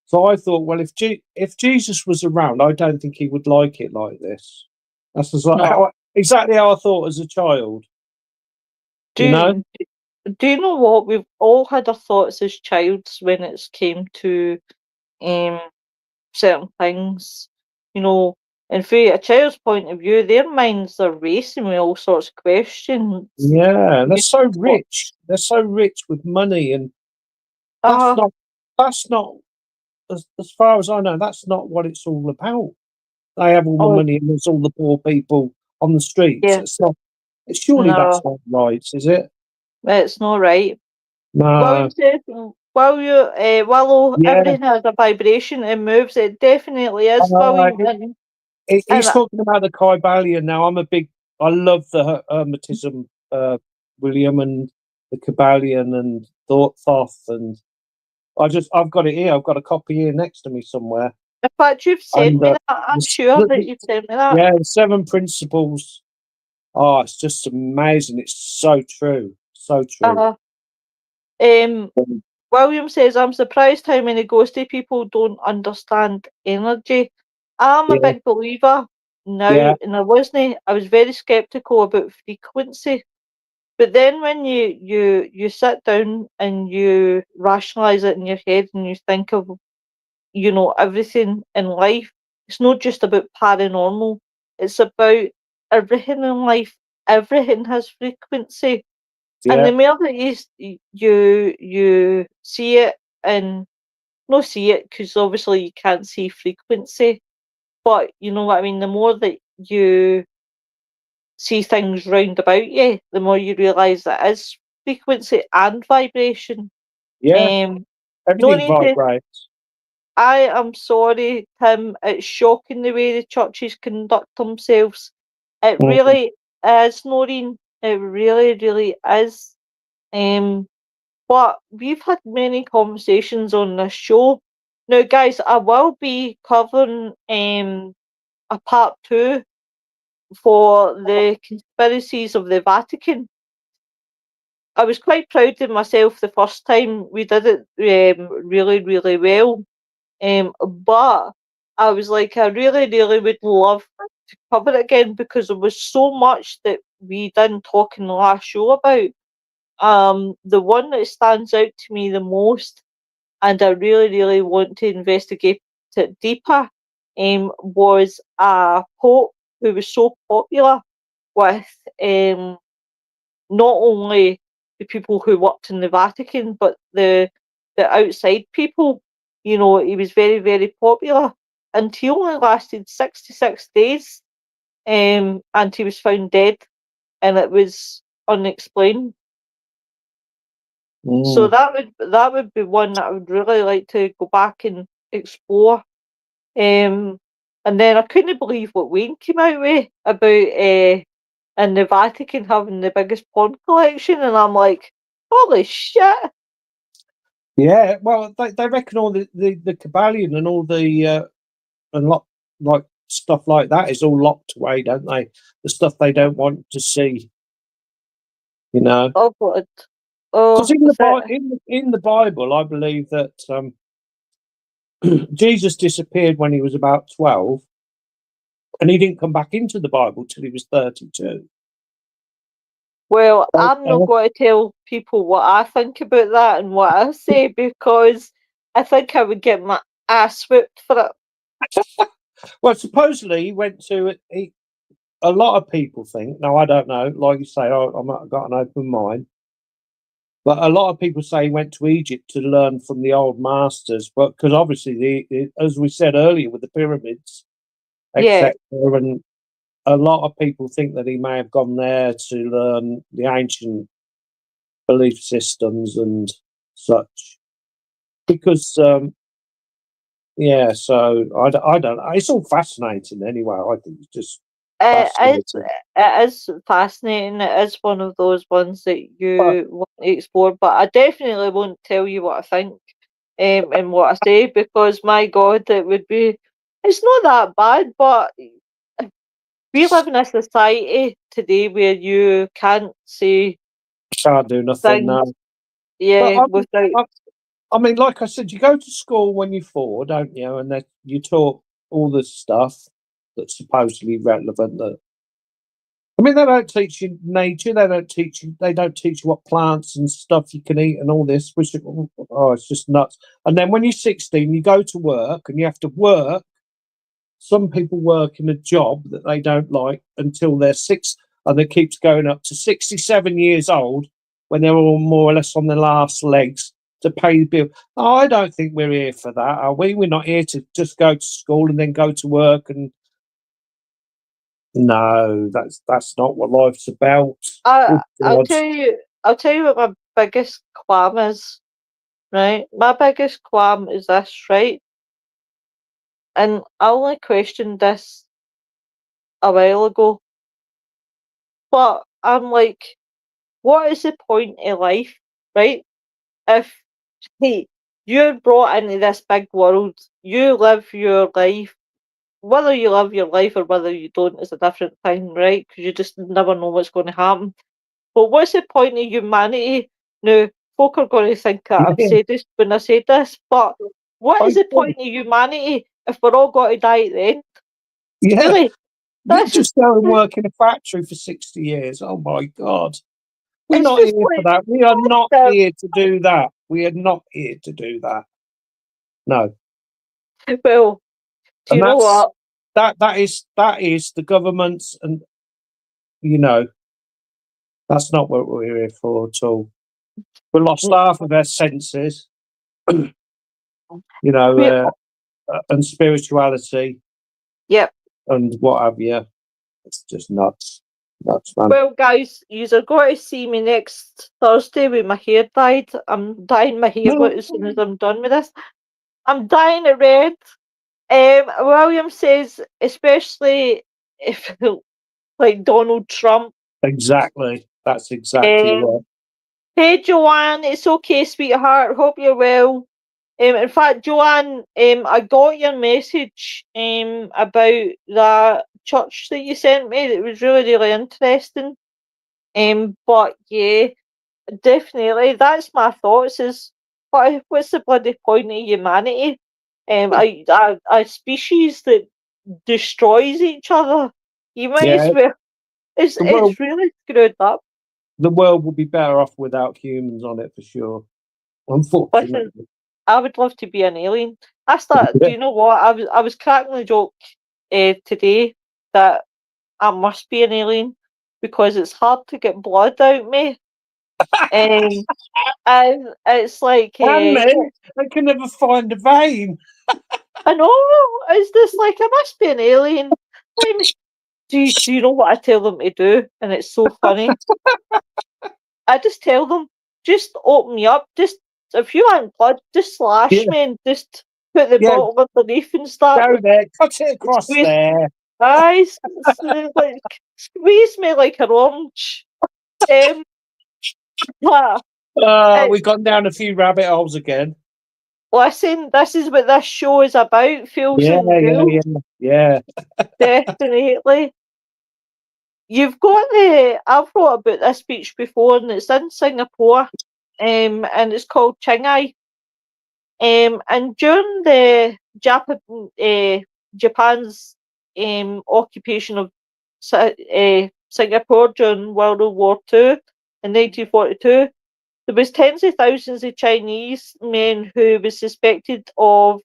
So I thought, well, if Jesus was around, I don't think he would like it like this. That's just like no. exactly how I thought as a child. You know? Do Do you know what? We've all had our thoughts as childs when it's came to um certain things. You know, and from a child's point of view, their minds are racing with all sorts of questions. Yeah, they're You so what? rich. They're so rich with money, and that's Uh, not that's not as far as I know. That's not what it's all about. They have all the oh money, and there's all the poor people on the streets. yeah, It's not. Surely that's no, not right, is it? it's not right. William No. says, Willow, Yeah. everything has a vibration and moves. It definitely is, Uh, William, and he's talking about the Kybalion now. I love the Hermetism, William, and the Kybalion and Thoth, and I've got it here. I've got a copy here next to me somewhere. in fact, you've sent And me that. I'm sure that you've sent me that. yeah, the 7 principles. Oh, it's just amazing. It's so true. So true. Uh, um, William says, I'm surprised how many ghosty people don't understand energy. I'm a Yeah, big believer now, yeah, and I was very skeptical about frequency. But then when you sit down and you rationalise it in your head and you think of, everything in life, it's not just about paranormal, it's about everything in life. Everything has frequency. And yeah, the more that you see it and not see it, because obviously you can't see frequency, but you know what I mean. The more that you see things round about you, the more you realise that is frequency and vibration. yeah. Um, no Everything need to. vibrates. I am sorry, Tim. It's shocking the way the churches conduct themselves. It Mm, really is, Noreen. It really, really is. Um, But we've had many conversations on this show. Now, guys, I will be covering a part two for the conspiracies of the Vatican. I was quite proud of myself the first time we did it really, really well. But I was like, I really, really would love to cover it again because there was so much that we didn't talk in the last show about. The one that stands out to me the most, and I really, really want to investigate it deeper, was a pope who was so popular with not only the people who worked in the Vatican, but the outside people. You know, he was very, very popular, and he only lasted 66 days, and he was found dead, and it was unexplained. So Mm. that would be one that I would really like to go back and explore. And then I couldn't believe what Wayne came out with about in the Vatican having the biggest porn collection, and I'm like, holy shit! Yeah, well, they reckon all the Kabbalion and all the and lot like stuff like that is all locked away, don't they? The stuff they don't want to see, you know. Oh god! Because Oh, in the Bible, I believe that Jesus disappeared when he was about 12, and he didn't come back into the Bible till he was 32. well, I'm not going to tell people what I think about that and what I say because I think I would get my ass whipped for it. Well, supposedly he went to. A lot of people think. Now, I don't know. Like you say, I might have got an open mind. But a lot of people say he went to Egypt to learn from the old masters, but because obviously, as we said earlier, with the pyramids, Yeah. etc., and a lot of people think that he may have gone there to learn the ancient belief systems and such. Because, yeah, so I don't know. It's all fascinating anyway. I think it's just fascinating. It is fascinating. It is one of those ones that But you want to explore, but I definitely won't tell you what I think and what I say because my God, it would be. It's not that bad, but we live in a society today where you can't say can't do nothing things, now. But yeah, without. I, I mean, like I said, you go to school when you're 4, don't you? And then you taught all this stuff that's supposedly relevant. That I mean, they don't teach you nature. They don't teach you what plants and stuff you can eat and all this. Which it's just nuts. And then when you're 16, you go to work and you have to work. Some people work in a job that they don't like until they're 6, and it keeps going up to 67 years old when they're all more or less on their last legs to pay the bill. Oh, I don't think we're here for that, are we? We're not here to just go to school and then go to work. And no, that's not what life's about. I Good God. I'll tell you what my biggest qualm is. Right, my biggest qualm is this. Right, and I only questioned this a while ago, but I'm like, what is the point of life, right? If hey, you're brought into this big world, you live your life. Whether you live your life or whether you don't is a different thing, right? Because you just never know what's going to happen. But what's the point of humanity? Now, folk are going to think that I'm Yeah, sadist when I say this, but what is I the think. point of humanity if we're all going to die at the end? Yeah, Really? That's just go and work in a factory for 60 years. Oh my God. We're it's not just here for like that. We are not the here to do that. We are not here to do that. No. well, do And you know that's what? that is the government's, and you know, that's not what we're here for at all. We lost Mm, half of our senses, you know, we and spirituality yep. and what have you. It's just nuts. Nuts, man. Well, guys, you're going to see me next Thursday with my hair dyed. I'm dyeing my hair as soon as I'm done with this. I'm dyeing it red. William says, especially if like Donald Trump. Exactly. That's exactly right. Um, hey Joanne, it's okay, sweetheart. Hope you're well. In fact, Joanne, I got your message about that church that you sent me. It was really, really interesting. But yeah, definitely, that's my thoughts. Is what's the bloody point of humanity? A species that destroys each other. You might Yeah, as well. the world It's really screwed up. the world will be better off without humans on it for sure. Listen, Unfortunately. I would love to be an alien. I start. Do Yeah. you know what? I was cracking the joke today that I must be an alien because it's hard to get blood out me. Um, and it's like, And they can never find a vein. I know, it's just like I must be an alien. Let me, do you know what I tell them to do? And it's so funny. I just tell them, just open me up. Just if you want blood, just slash Yeah, me and just put the yeah, bottle underneath and start go there, cut it across squeeze there. eyes, like squeeze me like an orange. Um, but it's, We've gone down a few rabbit holes again. listen, this is what this show is about. Feels Yeah, and yeah, ghouls, yeah, yeah. definitely. You've got the. I've wrote about this speech before, and it's in Singapore, and it's called Chingai. And during the Japan's occupation of Singapore during World War II in 1942, there was tens of thousands of Chinese men who were suspected of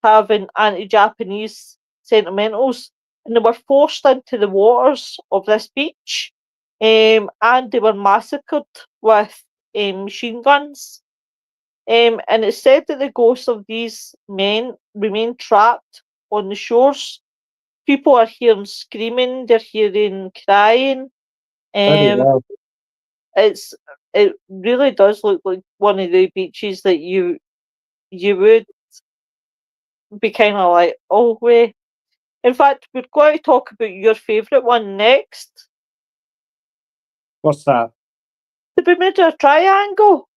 having anti-Japanese sentimentals, and they were forced into the waters of this beach, and they were massacred with machine guns. And it's said that the ghosts of these men remain trapped on the shores. People are hearing screaming, they're hearing crying. Bloody Um, hell. it's it really does look like one of the beaches that you would be kind of like, oh wait. In fact, we're going to talk about your favourite one next, What's that? the Bermuda Triangle.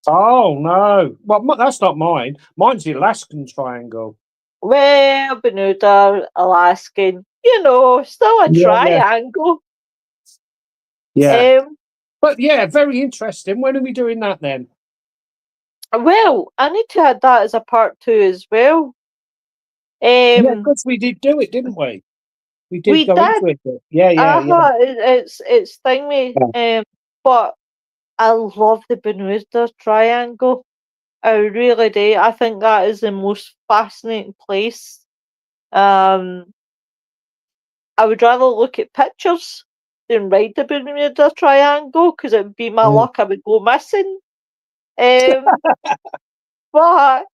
Oh no. Well, that's not mine. Mine's the Alaskan Triangle. Well, Bermuda, Alaskan, still a Yeah, yeah, triangle. yeah. Um, But yeah, very interesting. When are we doing that then? well, I need to add that as a part two as well. Yeah, Um, because we did do it, didn't we? We did we go into did. it. Yeah, yeah, yeah. It's thingy. Yeah. But I love the Bermuda Triangle. I really do. I think that is the most fascinating place. Um, I would rather look at pictures than ride the Bermuda Triangle because it would be my Mm. luck I would go missing. Um, but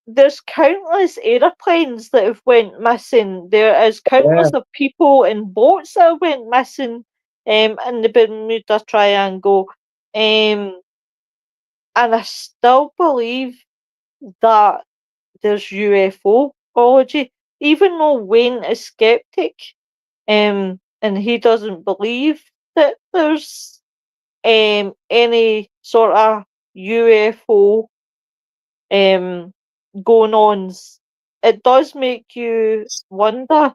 there's countless aeroplanes that have went missing. There is Yeah, countless of people in boats that have went missing in the Bermuda Triangle. Um, and I still believe that there's UFOlogy, even though Wayne is skeptic, and he doesn't believe that there's any sort of UFO going on. It does make you wonder.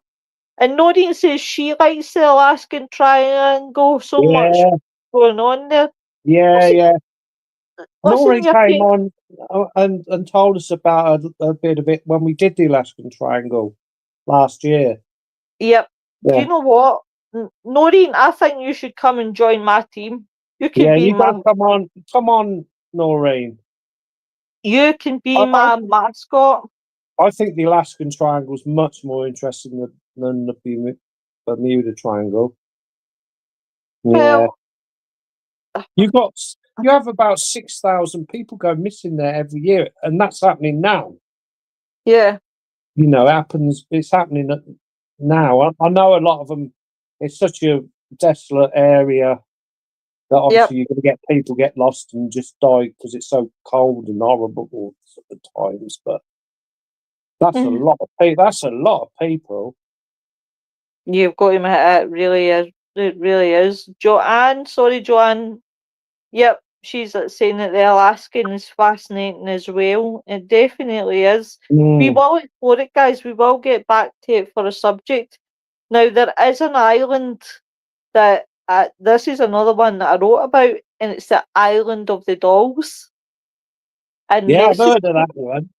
And Noreen says she likes the Alaskan Triangle so much yeah, going on there. yeah, Listen, yeah. listen, Noreen your came fa- on and told us about a bit of it when we did the Alaskan Triangle last year. Yep. Do Yeah, you know what? Noreen, I think you should come and join my team. You can yeah. be You got my to come on, Noreen. you can be I, my mascot. I think the Alaskan Triangle is much more interesting than the Bermuda Triangle. Yeah, Well, you got you have about 6,000 people go missing there every year, and that's happening now. yeah, You know, happens. It's happening now. I know a lot of them. It's such a desolate area that yep. obviously you're going to get people get lost and just die because it's so cold and horrible at times. But that's a Mhm. lot of people. That's a lot of people. You've got him at it. Really is. It really is. Joanne, sorry, Joanne. Yep, she's saying that the Alaskan is fascinating as well. It definitely is. We Mm, will explore it, guys. We will get back to it for a subject. Now, there is an island that this is another one that I wrote about, and it's the island of the dolls. And Yeah, I've this is heard of that one.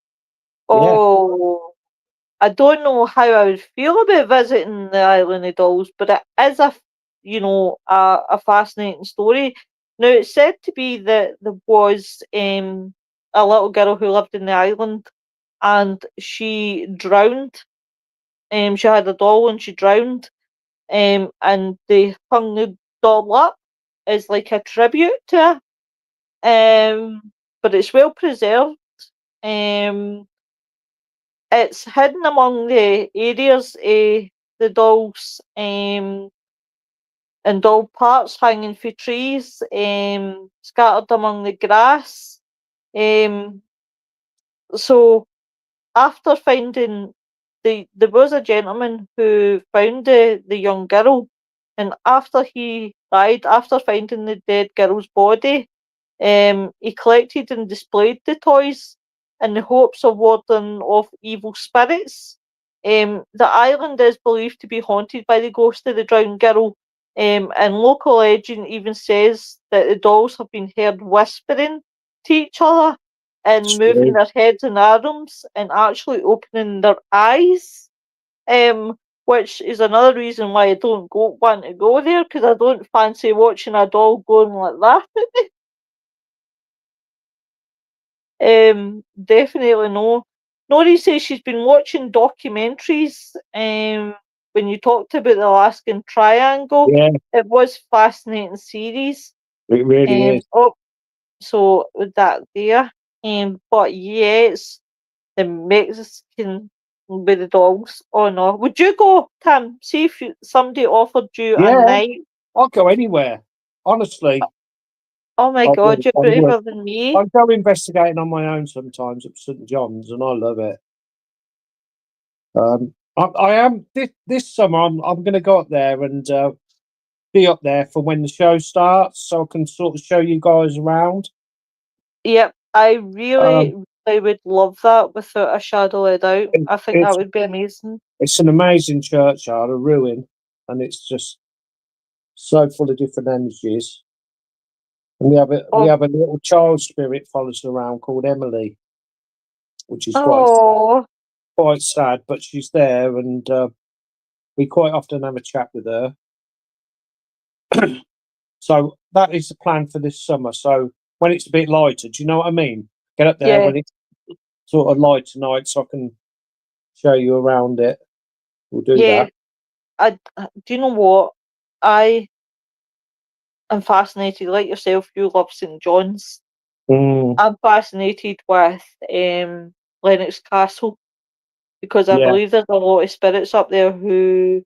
Yeah, oh, I don't know how I would feel about visiting the island of dolls, but it is a fascinating story. Now it's said to be that there was a little girl who lived in the island, and she drowned. She had a doll and she drowned. And they hung the doll up as like a tribute to her. But it's well preserved. Um, it's hidden among the areas the dolls and doll parts hanging for trees, scattered among the grass. Um, so after finding there was a gentleman who found the young girl, and after he died, after finding the dead girl's body, he collected and displayed the toys in the hopes of warding off evil spirits. The island is believed to be haunted by the ghost of the drowned girl, and local legend even says that the dolls have been heard whispering to each other and moving true. their heads and arms and actually opening their eyes. Which is another reason why I don't want to go there, because I don't fancy watching a doll going like that. Definitely no. Nori says she's been watching documentaries. When you talked about the Alaskan Triangle, Yeah, it was fascinating series. it really is. Oh, so with that there. But yeah, it's the Mexican with the dogs. Oh no, would you go, Tim? See if somebody offered you a Yeah, night. I'll go anywhere. Honestly, Oh my I would. God, you're I would. braver than me. I go investigating on my own sometimes at St John's, and I love it. I am this summer. I'm going to go up there and be up there for when the show starts, so I can sort of show you guys around. Yep, I really, Um, really would love that without a shadow of a doubt. it, I think that it's would be amazing. it's an amazing churchyard, a ruin, and it's just so full of different energies. And we Oh, have a little child spirit follows us around called Emily, which is oh, quite sad, but she's there, and we quite often have a chat with her. So that is the plan for this summer. So when it's a bit lighter, do you know what I mean? Get up there yeah, when it's sort of light tonight, so I can show you around it. We'll do yeah. that. Do you know what? I am fascinated, like yourself. You love St John's. Mm, I'm fascinated with Lennox Castle because I yeah, believe there's a lot of spirits up there who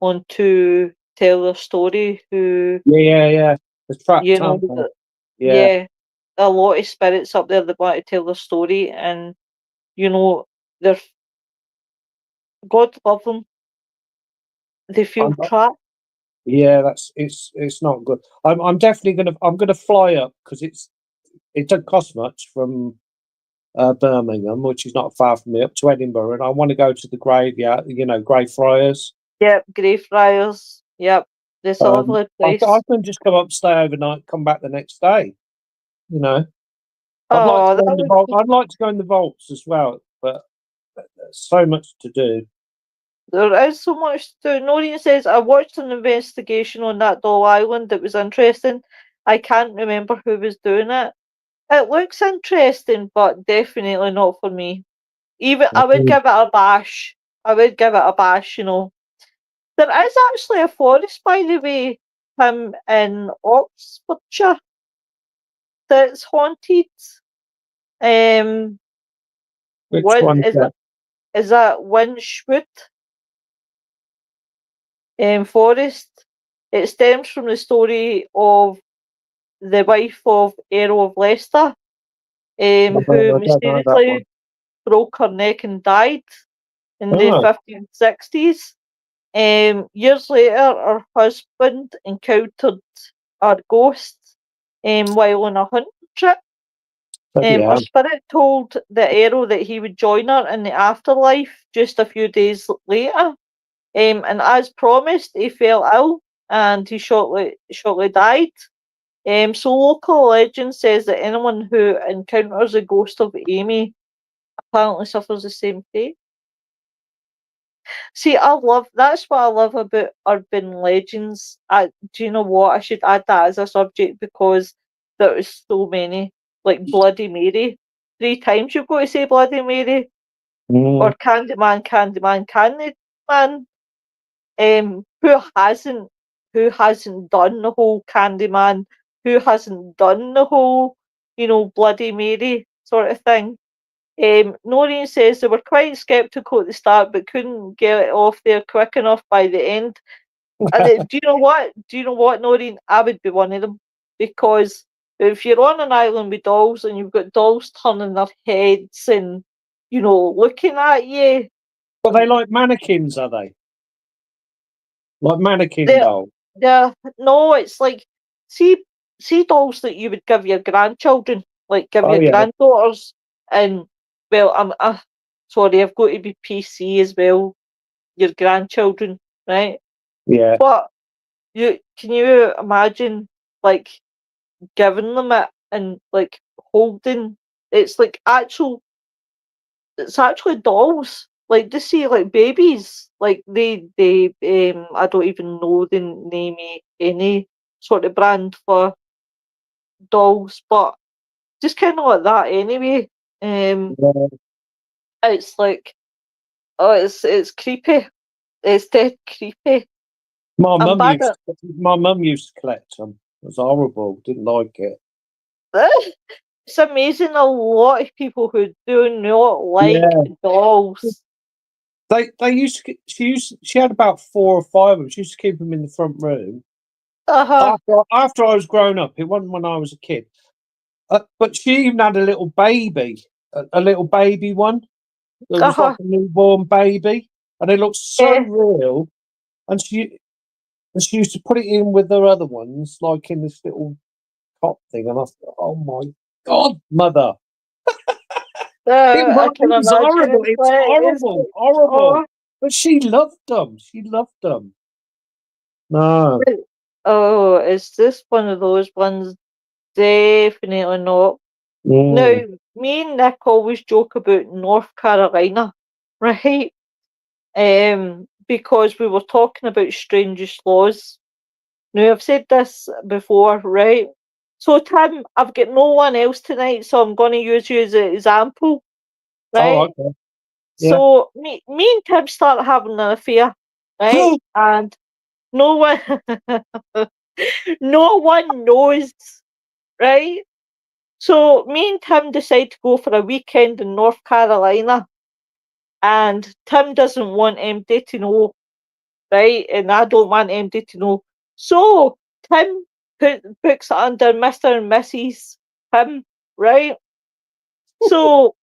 want to tell their story. Who yeah. The you trapped, know, aren't they? Yeah, yeah, a lot of spirits up there that want to tell their story, and you know, they're God love them. They feel I'm, trapped. yeah. It's not good. I'm definitely gonna fly up because it doesn't cost much from Birmingham, which is not far from me, up to Edinburgh, and I want to go to the graveyard. You know, Greyfriars. Yep, Greyfriars. Yep, it's a lovely I place. can just come up, stay overnight, come back the next day. You know, I'd like to Oh, go that in the would vault. be. I'd like to go in the vaults as well, but there's so much to do. There is so much to. Noreen says I watched an investigation on that doll island that was interesting. I can't remember who was doing it. It looks interesting, but definitely not for me. Even I would Mm. give it a bash. I would give it a bash. There is actually a forest, by the way, in Oxfordshire that's haunted. Um, Which what one's is it? that? Is that Winchwood Forest? It stems from the story of the wife of Earl of Leicester, I who don't know that one. mysteriously broke her neck and died in the Oh, 1560s. Years later, her husband encountered a ghost while on a hunting trip. bloody Her hell. spirit told the Arrow that he would join her in the afterlife just a few days later. And as promised, he fell ill and he shortly died. So local legend says that anyone who encounters the ghost of Amy apparently suffers the same fate. See, that's what I love about urban legends. Do you know what? I should add that as a subject because there is so many. Like Bloody Mary. 3 times you've got to say Bloody Mary. Or Mm. Candyman, Candyman, Candyman. Who hasn't done the whole Candyman? Who hasn't done the whole, Bloody Mary sort of thing? Noreen says they were quite sceptical at the start, but couldn't get it off there quick enough by the end. And do you know what? Do you know what, Noreen? I would be one of them because if you're on an island with dolls and you've got dolls turning their heads and looking at you, But they like mannequins, are they? Like mannequin they're doll. they're no, it's like see see dolls that you would give your grandchildren, like give Oh your yeah, granddaughters, and well, sorry, I've got to be PC as well. Your grandchildren, right? yeah. But can you imagine like giving them it and like holding? It's like it's actually dolls. Like to see like babies, like they I don't even know the name of any sort of brand for dolls, but just kind of like that anyway. Um, Yeah. it's like oh, it's creepy. It's dead creepy. I'm bad at My mum used to collect them. It was horrible. Didn't like it. it's amazing a lot of people who do not like Yeah. dolls. They used to. She had about 4 or 5 of them. She used to keep them in the front room. Uh-huh. After I was grown up, it wasn't when I was a kid. But she even had a little baby, a little baby one. It was like Uh-huh. a newborn baby, and it looked so Yeah. real. And she used to put it in with her other ones, like in this little pot thing. And I thought, oh my god, mother! I can It was imagine horrible. it's It's like horrible, horrible. oh But she loved them. She loved them. No. oh, is this one of those ones? Definitely not. Now, Mm. me and Nick always joke about North Carolina, right? Because we were talking about strangest laws. Now, I've said this before, right? So, Tim, I've got no one else tonight, so I'm going to use you as an example, Oh, right? okay. Yeah. So, me and Tim start having an affair, right? And no one, no one knows, right? So, me and Tim decide to go for a weekend in North Carolina, and Tim doesn't want MD to know, right? And I don't want MD to know. So Tim books it under Mr. and Mrs. Tim, right? So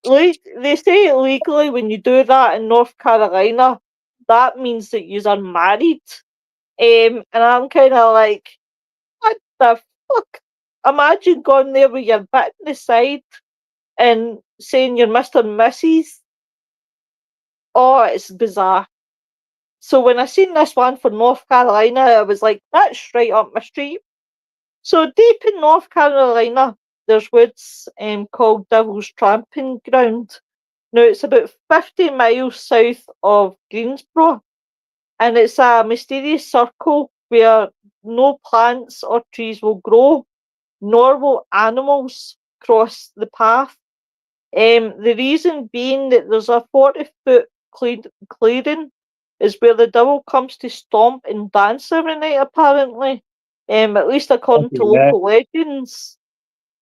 they say legally when you do that in North Carolina, that means that you are married. And I'm kind of like, what the fuck? Imagine going there with your bit in the side and saying you're Mr. and Mrs. Oh, it's bizarre. So when I seen this one for North Carolina, I was like, that's right up my street. So deep in North Carolina, there's woods called Devil's Tramping Ground. Now it's about 50 miles south of Greensboro, and it's a mysterious circle where no plants or trees will grow, nor will animals cross the path. The reason being that there's a 40-foot clearing is where the devil comes to stomp and dance every night, apparently. At least according to Yeah. local legends.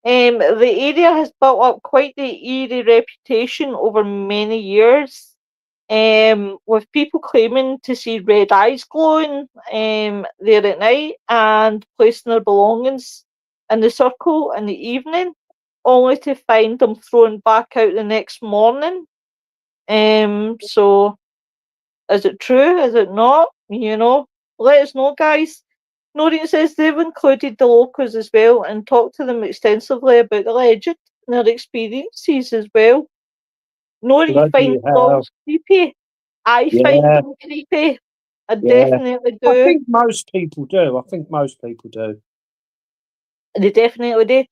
The area has built up quite the eerie reputation over many years, with people claiming to see red eyes glowing there at night and placing their belongings in the circle in the evening, only to find them thrown back out the next morning. So is it true? Is it not? Let us know, guys. Noreen says they've included the locals as well and talked to them extensively about the legend and their experiences as well. Noreen Bloody finds hell. dolls creepy. I find Yeah, them creepy. I yeah. definitely I do. think most people do. I think most people do. They definitely do.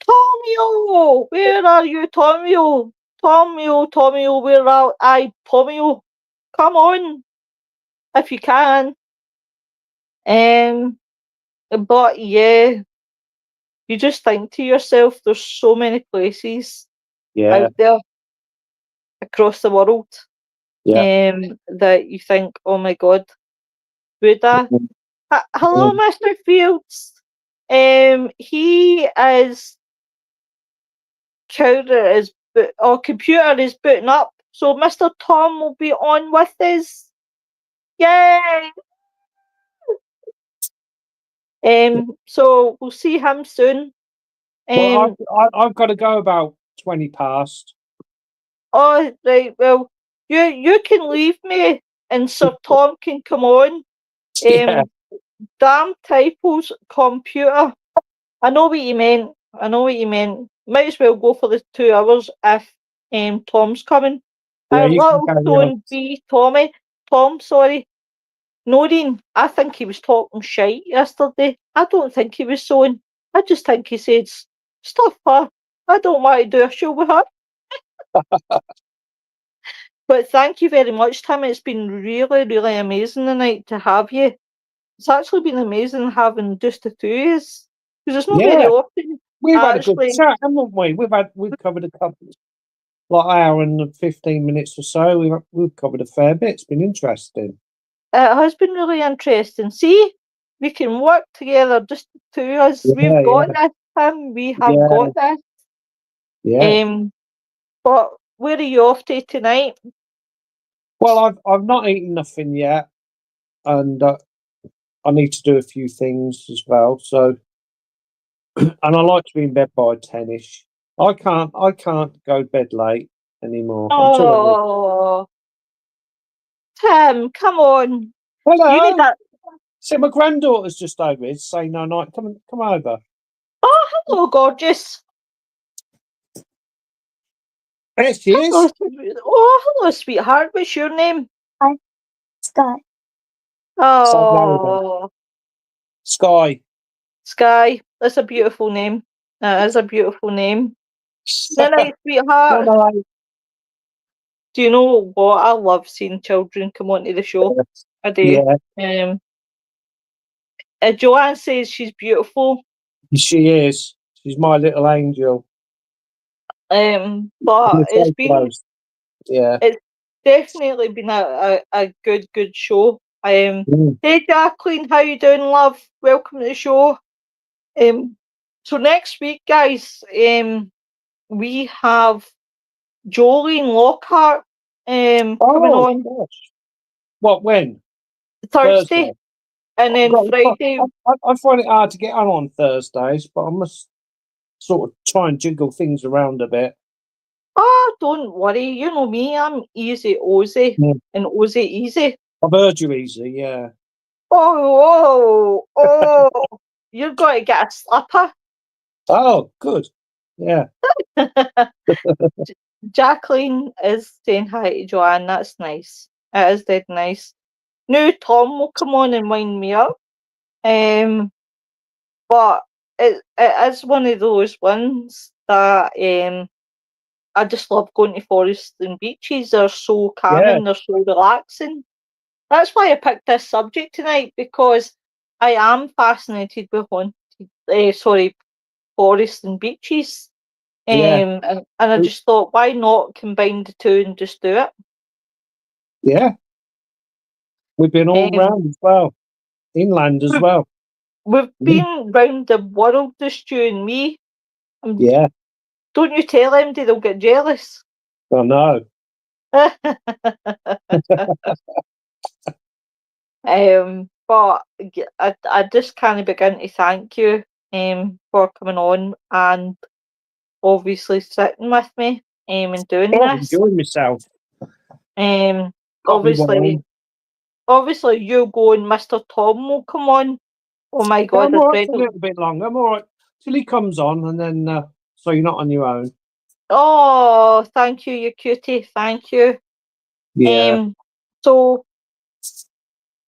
Tomio, where are you, Tomio? Tomio, Tomio, where are I, Tomio? Come on, if you can. Um, but yeah, you just think to yourself, there's so many places Yeah, out there across the world, yeah. that you think, oh my God, would I? Mm, Hello, mm. Mr. Fields. He is computer is booting up, so Mr. Tom will be on with us. Yay! So we'll see him soon. Well, Um, I've got to go about 20 past. oh right, well, you can leave me, and Sir Tom can come on. Yeah, Um, damn typos, computer. I know what you meant. I know what you meant. Might as well go for the 2 hours if Tom's coming. yeah. Our You can little carry on. stone B Tom, sorry. Noreen, I think he was talking shite yesterday. I don't think he was sewing. I just think he said stuff her. I don't want to do a show with her. But thank you very much, Tim. It's been really, really amazing tonight to have you. It's actually been amazing having just the two of us. Because it's not very Yeah, often, we've had a good actually. chat, haven't we? We've covered a couple, like hour and 15 minutes or so. We've covered a fair bit. It's been interesting. It has been really interesting. See, we can work together, just the two of us. We've Yeah, got yeah, this, Tim. We have yeah, got this. yeah. Um, but where are you off to tonight? Well, I've not eaten nothing yet, and I need to do a few things as well. So, and I like to be in bed by 10ish. I can't go to bed late anymore. I'm too old. Oh, Tim, come on. You need Hello. that. So my granddaughter's just over here saying no night. Come over. Oh, hello, gorgeous. There she Hello, is. hello, sweetheart. What's your name? Hi, Scott. So now then. Oh, Sky. Sky. That's a beautiful name. That is a beautiful name. Good night, No, sweetheart. no. Do you know what? I love seeing children come onto the show. I do. Yeah, Um, Joanne says she's beautiful. she is. She's my little angel. But We're so close. Yeah. it's definitely been a good show. Mm. Hey Jacqueline, how you doing, love? Welcome to the show. So next week, guys, we have Jolene Lockhart coming Oh on gosh. What? When? Thursday, Thursday. and then Friday. I find it hard to get on Thursdays, but I must sort of try and jiggle things around a bit. Oh, don't worry. You know me. I'm easy Ozzy Mm. and Ozzy easy. I've heard you easy, yeah. Oh, you're going to get a slipper. Oh, good. Yeah. Jacqueline is saying hi to Joanne. That's nice. It is dead nice. Now Tom will come on and wind me up. But it is one of those ones that I just love going to forests and beaches. They're so Yeah. calming. They're so relaxing. That's why I picked this subject tonight, because I am fascinated with forests and beaches. Yeah. And I just thought, why not combine the two and just do it? Yeah. We've been all Um, round as well. Inland as we've, well. we've Mm. been round the world, just you and me. Yeah. Don't you tell them, they'll get jealous. I know. But I just can't begin to thank you for coming on and obviously sitting with me and doing Oh, I'm this. enjoying myself. Um, Got me obviously, wine. obviously you go and Mr. Tom will come on. Oh my Yeah, God, I'm I all right dread for a it. little bit longer. I'm all right till he comes on, and then so you're not on your own. Oh, thank you, you cutie. Thank you. Yeah. Um, So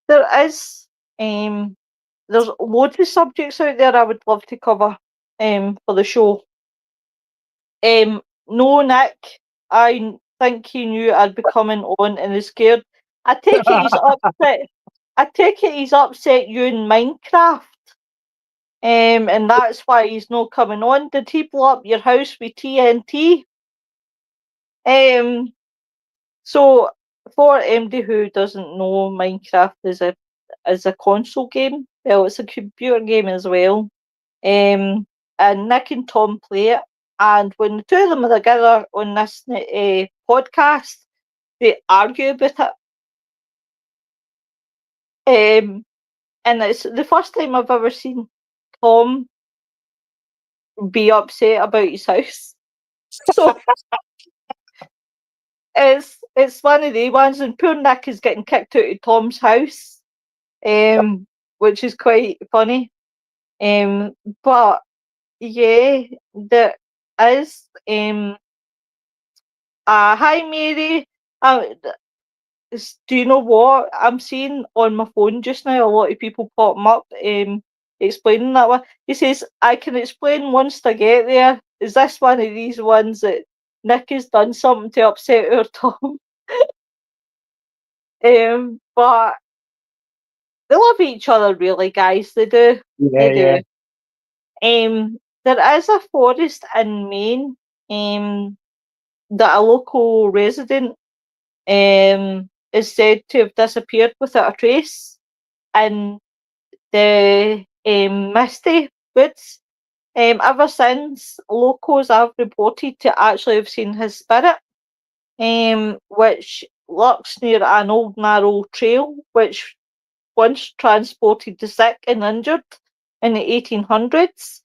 there is there's loads of subjects out there I would love to cover for the show. No, Nick, I think he knew I'd be coming on and is scared. I take it he's upset. I take it he's upset you in Minecraft. And that's why he's not coming on. Did he blow up your house with TNT? So for MD who doesn't know, Minecraft is a console game. Well, it's a computer game as well. And Nick and Tom play it. And when the two of them are together on this podcast, they argue about it. And it's the first time I've ever seen Tom be upset about his house. So it's one of the ones, and poor Nick is getting kicked out of Tom's house, which is quite funny. But yeah, there is. Hi Mary. Do you know what I'm seeing on my phone just now? A lot of people popping up, explaining that one. He says, "I can explain once I get there." Is this one of these ones that Nick has done something to upset our Tom? But they love each other, really, guys. They do. Yeah, They do. There is a forest in Maine. That a local resident is said to have disappeared without a trace in the Misty Woods. Ever since, locals have reported to actually have seen his spirit, which lurks near an old narrow trail, which once transported the sick and injured in the 1800s,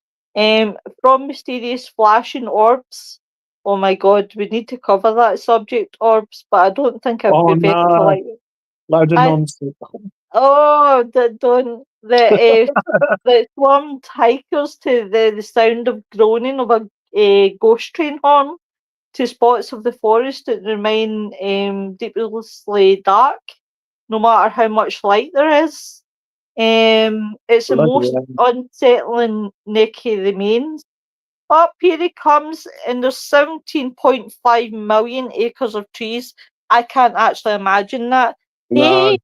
from mysterious flashing orbs. Oh my God, we need to cover that subject, orbs, but I don't think I'd be very no. polite. Load of I- nonsense. Oh, don't that swarmed hikers to the sound of groaning of a ghost train horn to spots of the forest that remain deeply dark, no matter how much light there is. It's the Bloody most hell. unsettling neck of the mains. Up here he comes, and there's 17.5 million acres of trees. I can't actually imagine that. No.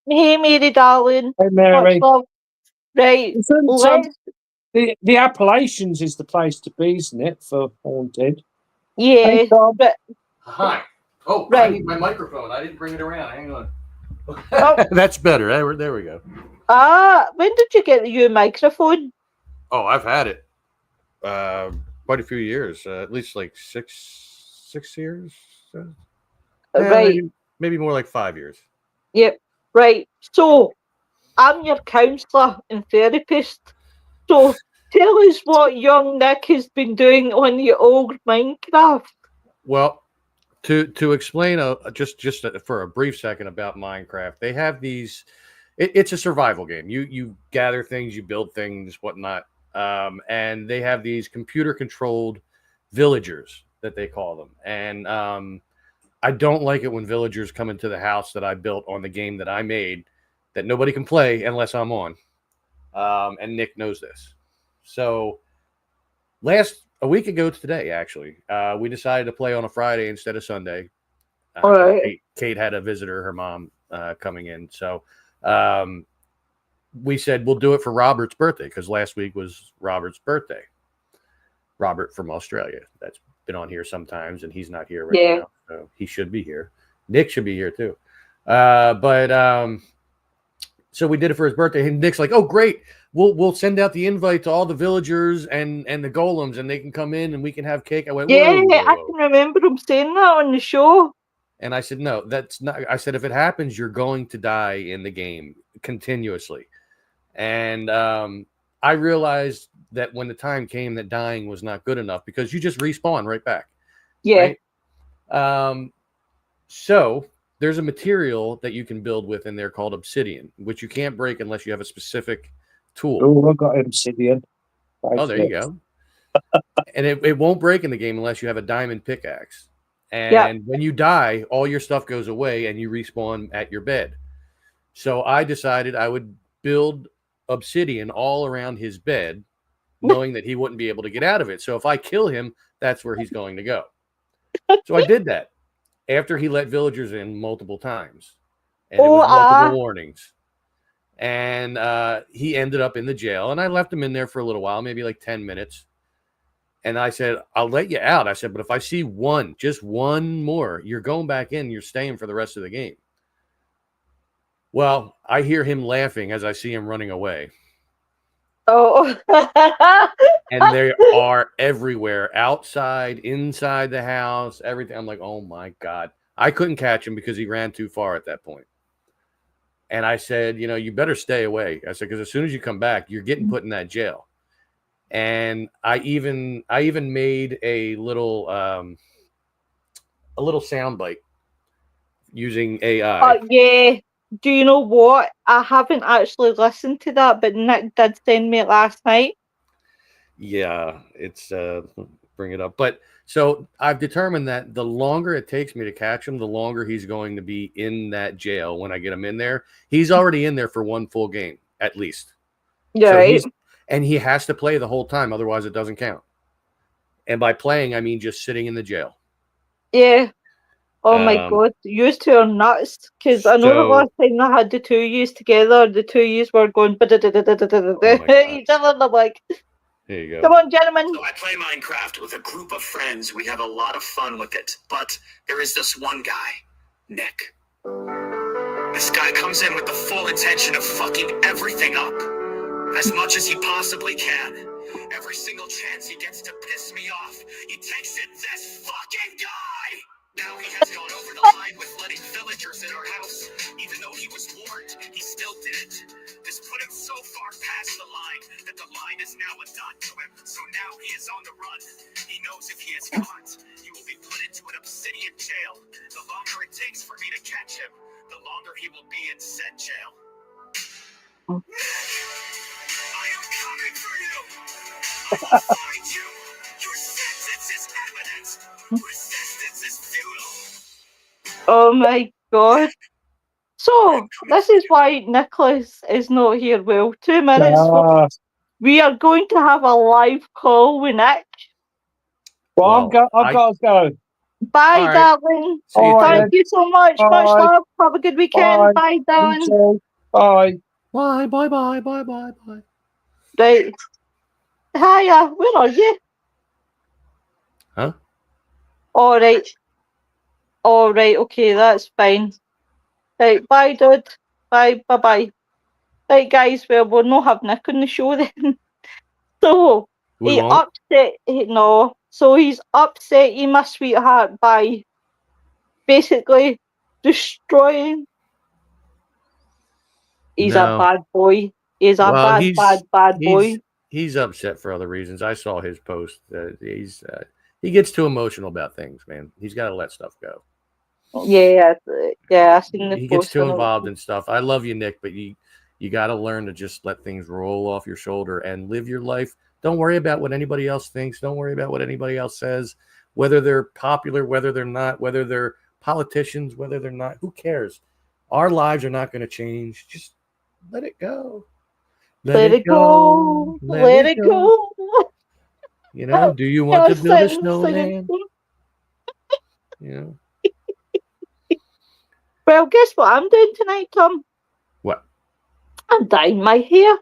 Hey, Mary darling. Hey, Much Mary. love. Right, Isn't, let's. the Appalachians is the place to be, isn't it, for haunted? Yeah, Hey, Tom. but Hi. Oh, I Right. need my microphone. I didn't bring it around. Hang on. Oh. That's better. There we go. when did you get your microphone? Oh, I've had it quite a few years. At least like six years. Right. Maybe more like 5 years. Yep. Right. So I'm your counsellor and therapist. So tell us what young Nick has been doing on the old Minecraft. Well, to explain just for a brief second about Minecraft, they have these. It's a survival game. You gather things, you build things, whatnot, and they have these computer controlled villagers that they call them. And I don't like it when villagers come into the house that I built on the game that I made that nobody can play unless I'm on. And Nick knows this. So a week ago today, actually, we decided to play on a Friday instead of Sunday. All right. Kate had a visitor, her mom, coming in. So we said we'll do it for Robert's birthday because last week was Robert's birthday. Robert from Australia. That's been on here sometimes, and he's not here right now. So he should be here. Nick should be here too. So we did it for his birthday, and Nick's like, "Oh, great! We'll send out the invite to all the villagers and the golems, and they can come in and we can have cake." I went, Yeah, whoa. I can remember him saying that on the show. And I said, "No, that's not." I said, "If it happens, you're going to die in the game continuously." And I realized that when the time came that dying was not good enough because you just respawn right back. Yeah. Right? So there's a material that you can build with in there called obsidian, which you can't break unless you have a specific tool. Oh, I got obsidian. Oh, there you go. And it won't break in the game unless you have a diamond pickaxe. And when you die, all your stuff goes away and you respawn at your bed. So I decided I would build obsidian all around his bed, knowing that he wouldn't be able to get out of it. So if I kill him, that's where he's going to go. So I did that after he let villagers in multiple times. And it was multiple warnings. And he ended up in the jail. And I left him in there for a little while, maybe like 10 minutes. And I said, I'll let you out. I said, but if I see just one more, you're going back in. You're staying for the rest of the game. Well, I hear him laughing as I see him running away. Oh. And they are everywhere, outside, inside the house, everything. I'm like, oh my God. I couldn't catch him because he ran too far at that point. And I said, you better stay away. I said, because as soon as you come back, you're getting put in that jail. And I even made a little soundbite using AI. Yeah. Do you know what? I haven't actually listened to that, but Nick did send me it last night. Yeah, it's bring it up. But so I've determined that the longer it takes me to catch him, the longer he's going to be in that jail when I get him in there. He's already in there for one full game, at least. Yeah. So he has to play the whole time, otherwise it doesn't count. And by playing, I mean just sitting in the jail. Yeah. Oh my God, you two are nuts. Because I know the last time I had the two yous together, the two yous were going each other, and I'm like, here you go. Come on, gentlemen. So I play Minecraft with a group of friends. We have a lot of fun with it. But there is this one guy, Nick. This guy comes in with the full intention of fucking everything up. As much as he possibly can. Every single chance he gets to piss me off, he takes it this fucking guy! Now he has gone over the line with letting villagers in our house. Even though he was warned, he still did it. This put him so far past the line that the line is now a dot to him. So now he is on the run. He knows if he is caught, he will be put into an obsidian jail. The longer it takes for me to catch him, the longer he will be in said jail. Nick, I am coming for you! I will find you! Your sentence is evident! Resistance is futile! Oh my God. So, this is why Nicholas is not here. Well, 2 minutes. We are going to have a live call with Nick. Well, I've got to go. Bye, darling. Thank you so much. Bye. Much love. Have a good weekend. Bye, darling. Bye. Bye. Right. Hiya, where are you? Huh? All right. Okay, that's fine. Right, bye, dude. Bye. Right, guys, well, we'll not have Nick on the show then. So, We won't? So he's upset my sweetheart by basically destroying. He's a bad boy. He's a bad boy. He's upset for other reasons. I saw his post. He gets too emotional about things, man. He's got to let stuff go. Yeah, I seen the He post. gets too involved in stuff. I love you, Nick, but you got to learn to just let things roll off your shoulder and live your life. Don't worry about what anybody else thinks. Don't worry about what anybody else says, whether they're popular, whether they're not, whether they're politicians, whether they're not. Who cares? Our lives are not going to change. Just let it go. Let it go. Let it go. You know, do you want to build a snowman? You know. Well, guess what I'm doing tonight, Tom? What? I'm dyeing my hair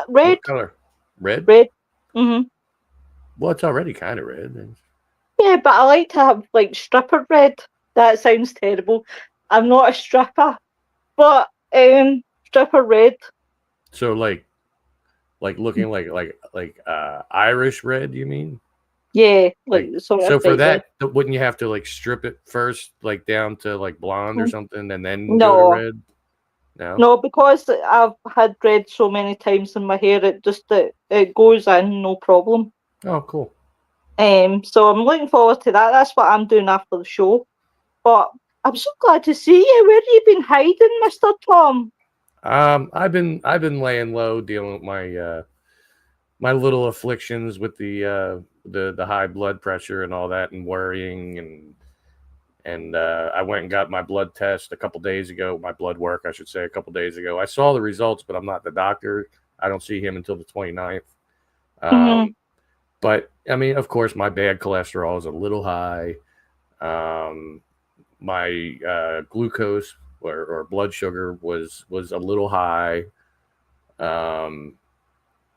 red. What color? Red? Red. Mm-hmm. Well, it's already kind of red. Yeah, but I like to have like stripper red. That sounds terrible. I'm not a stripper, but stripper red. So like looking like Irish red, you mean? Yeah, so for that, wouldn't you have to like strip it first, like down to like blonde or something, and then go to red? No, because I've had red so many times in my hair, it goes in no problem. Oh, cool. So I'm looking forward to that. That's what I'm doing after the show. But I'm so glad to see you. Where have you been hiding, Mr. Tom? I've been laying low, dealing with my little afflictions with the high blood pressure and all that, and worrying, and And I went and got my blood test a couple days ago. My blood work, I should say, a couple days ago. I saw the results, but I'm not the doctor. I don't see him until the 29th. Mhm. But I mean, of course, my bad cholesterol is a little high. My glucose or blood sugar was a little high. And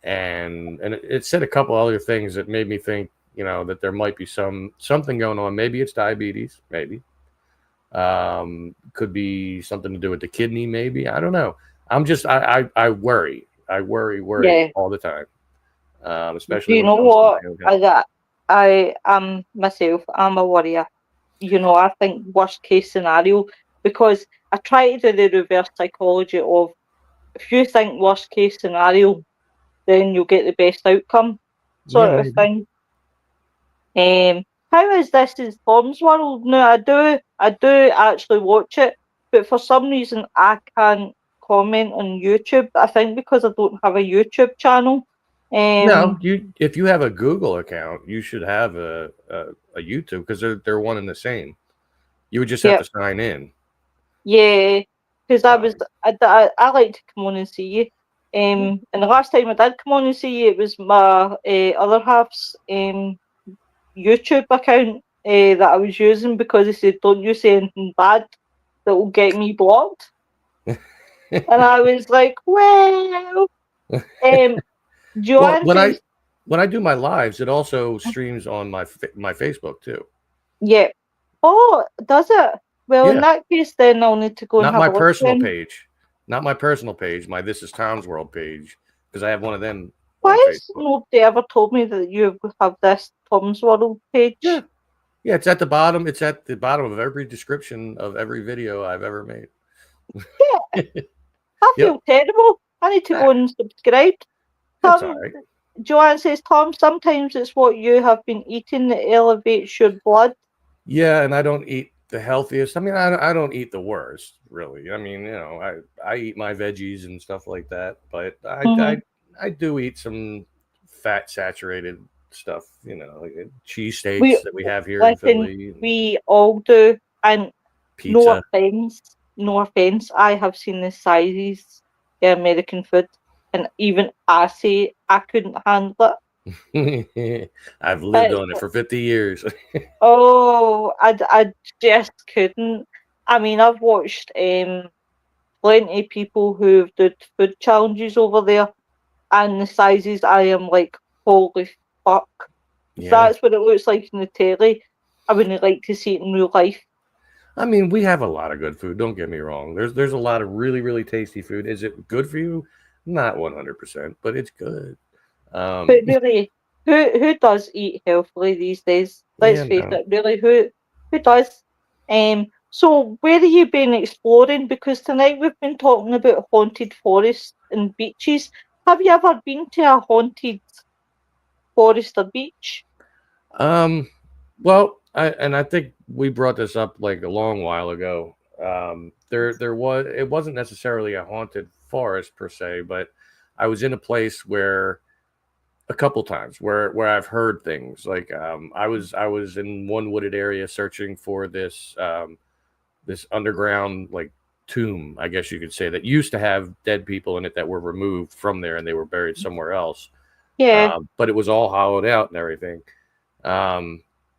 it said a couple other things that made me think, that there might be something going on. Maybe it's diabetes, maybe. Could be something to do with the kidney, maybe. I don't know. I worry. I worry Yeah. all the time. Do Especially you when it know comes to what? my own health. I am myself. I'm a worrier. I think worst case scenario, because I try to do the reverse psychology of, if you think worst case scenario, then you'll get the best outcome, Yeah, sort of maybe. thing. How is This Is Tom's World? No, I do actually watch it, but for some reason I can't comment on YouTube. I think because I don't have a YouTube channel. No, if you have a Google account, you should have a YouTube, because they're one and the same. You would just have Yeah, to sign in. yeah, because I like to come on and see you. And the last time I did come on and see you, it was my other half's YouTube account that I was using, because he said, "Don't you say anything bad that will get me blocked." And I was like, "Well," Well, Joanne says, when I do my lives, it also streams on my Facebook too. "Yeah." Oh, does it? Well, in Yeah, that case, then I'll need to go and not have my a look personal then. page, my This Is Tom's World page, because I have one of them Why on has Facebook. nobody ever told me that you have this Tom's World Yeah, page? yeah, it's at the bottom. It's at the bottom of every description of every video I've ever made. Yeah, I Yep, feel terrible. I need to go and subscribe. that's all Tom, right. Joanne says, "Tom, sometimes it's what you have been eating that elevates your blood." Yeah, and I don't eat the healthiest. I mean, I don't eat the worst, really. I mean, I eat my veggies and stuff like that, but Mhm. I do eat some fat saturated stuff, like We cheesesteaks that we have here in Listen, Philly, and we all do, and pizza. no offense, I have seen the sizes of American food, and even I say I couldn't handle I've lived it. on it for 50 years. Oh, I just couldn't. I mean, I've watched plenty of people who've did food challenges over there, and the sizes, I am like, holy fuck. If Yeah. that's what it looks like in the telly, I wouldn't like to see it in real life. I mean, we have a lot of good food. Don't get me wrong. There's a lot of really, really tasty food. Is it good for you? Not 100%, but it's good. But really, who does eat healthily these days? Let's Yeah, face no. it, really, who does? So where have you been exploring? Because tonight we've been talking about haunted forests and beaches. Have you ever been to a haunted forest or beach? Well, I think we brought this up like a long while ago. It wasn't necessarily a haunted forest per se, but I was in a place where a couple times where I've heard things like I was in one wooded area searching for this underground like tomb, I guess you could say, that used to have dead people in it that were removed from there and they were buried somewhere else. Yeah. But it was all hollowed out and everything.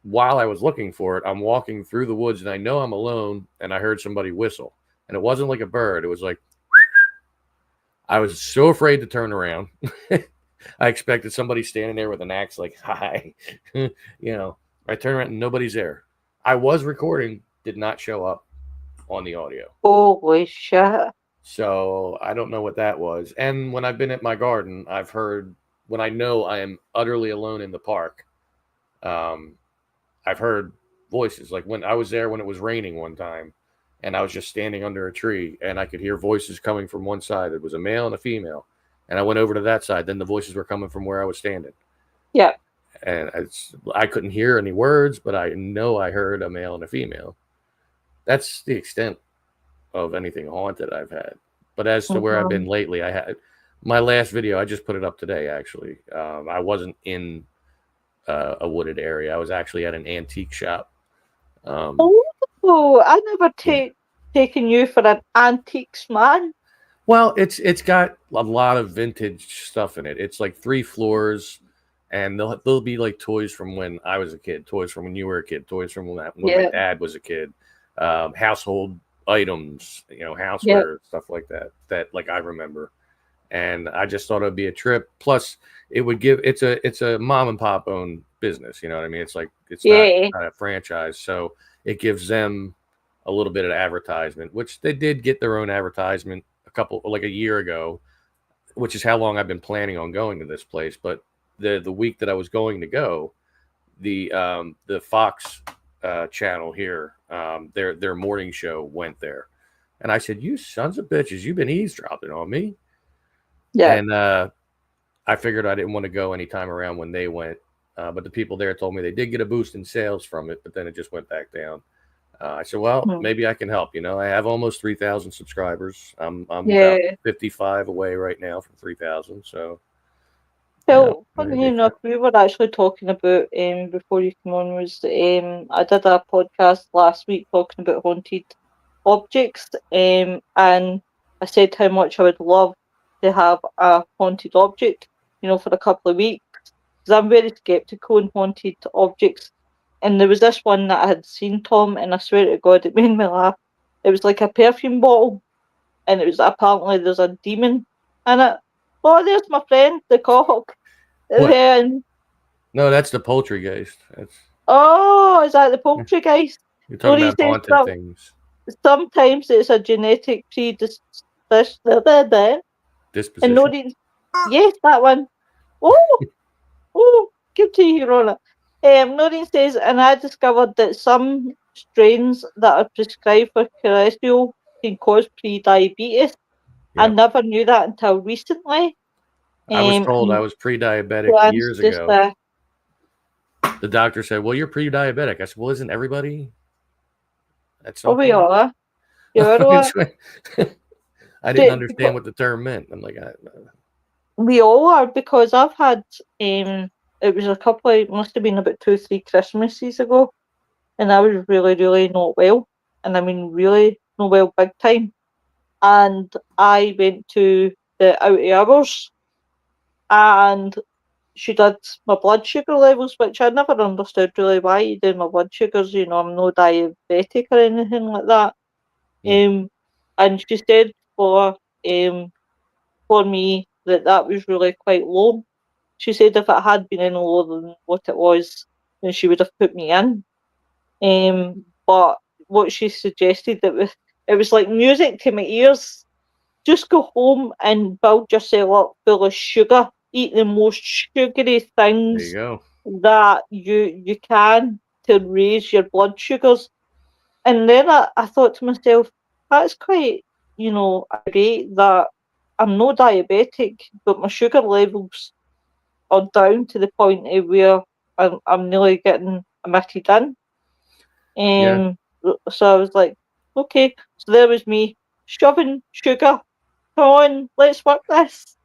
While I was looking for it, I'm walking through the woods and I know I'm alone, and I heard somebody whistle, and it wasn't like a bird. It was like, I was so afraid to turn around. I expected somebody standing there with an axe, like, hi. I turn around and nobody's there. I was recording, did not show up on the audio. Holy shit. So I don't know what that was. And when I've been at my garden, I've heard, when I know I am utterly alone in the park, I've heard voices. Like when I was there when it was raining one time, and I was just standing under a tree, and I could hear voices coming from one side. It was a male and a female. And I went over to that side. Then the voices were coming from where I was standing. Yeah. And I couldn't hear any words, but I know I heard a male and a female. That's the extent of anything haunted I've had. But as to where I've been lately, I had my last video. I just put it up today. Actually, I wasn't in a wooded area. I was actually at an antique shop. Oh, Oh, I never taken you for an antiques man. Well, it's got a lot of vintage stuff in it. It's like 3 floors, and they'll be like toys from when I was a kid, toys from when you were a kid, toys from when my Yeah. dad was a kid, household items, Yeah. houseware, stuff like that. That like I remember, and I just thought it'd be a trip. Plus, it would give it's a mom and pop owned business. You know what I mean? It's like it's Yeah. not a franchise, so it gives them a little bit of advertisement, which they did get their own advertisement a year ago, which is how long I've been planning on going to this place. But the week that I was going to go, the Fox channel here, their morning show went there, and I said, "You sons of bitches, you've been eavesdropping on me." Yeah. And I figured I didn't want to go anytime around when they went, but the people there told me they did get a boost in sales from it, but then it just went back down. I said, well, maybe I can help. I have almost 3,000 subscribers. I'm Yeah. about 55 away right now from 3,000. So, Well, maybe funny enough, we were actually talking about before you come on was I did a podcast last week talking about haunted objects, and I said how much I would love to have a haunted object, for a couple of weeks, because I'm very skeptical on haunted objects. And there was this one that I had seen, Tom, and I swear to God, it made me laugh. It was like a perfume bottle, and it was apparently there's a demon in it. Oh, there's my friend, the cock. What? Then, No, that's the Poltergeist. That's oh, is that the poltergeist? you're talking He about says haunted things. sometimes it's a genetic predisposition. And Disposition. Noreen, yes, that one. Oh, oh, give to you, Rona. Noreen says, and I discovered that some strains that are prescribed for cholesterol can cause pre-diabetes. I Yeah. never knew that until recently. I was told I And was pre-diabetic Joanne's years just, ago. The doctor said, well, you're pre-diabetic. I said, well, isn't everybody at some we point? are. You're all. I didn't understand what the term meant. I'm like, We all are, because I've had it was a couple of, must have been about 2 or 3 Christmases ago, and I was really, really not well, and I mean really not well big time. And I went to the out of hours, and she did my blood sugar levels, which I never understood really why you do my blood sugars. I'm no diabetic or anything like that. And she said for me that was really quite low. She said if it had been any lower than what it was, then she would have put me in. But what she suggested, it was like music to my ears. Just go home and build yourself up full of sugar. Eat the most sugary there you things go. that you can to raise your blood sugars. And then I thought to myself, that's quite, irate that I'm no diabetic, but my sugar levels are down to the point of where I'm nearly getting emitted in. Yeah. So I was like, okay, so there was me shoving sugar. Come on, let's work this.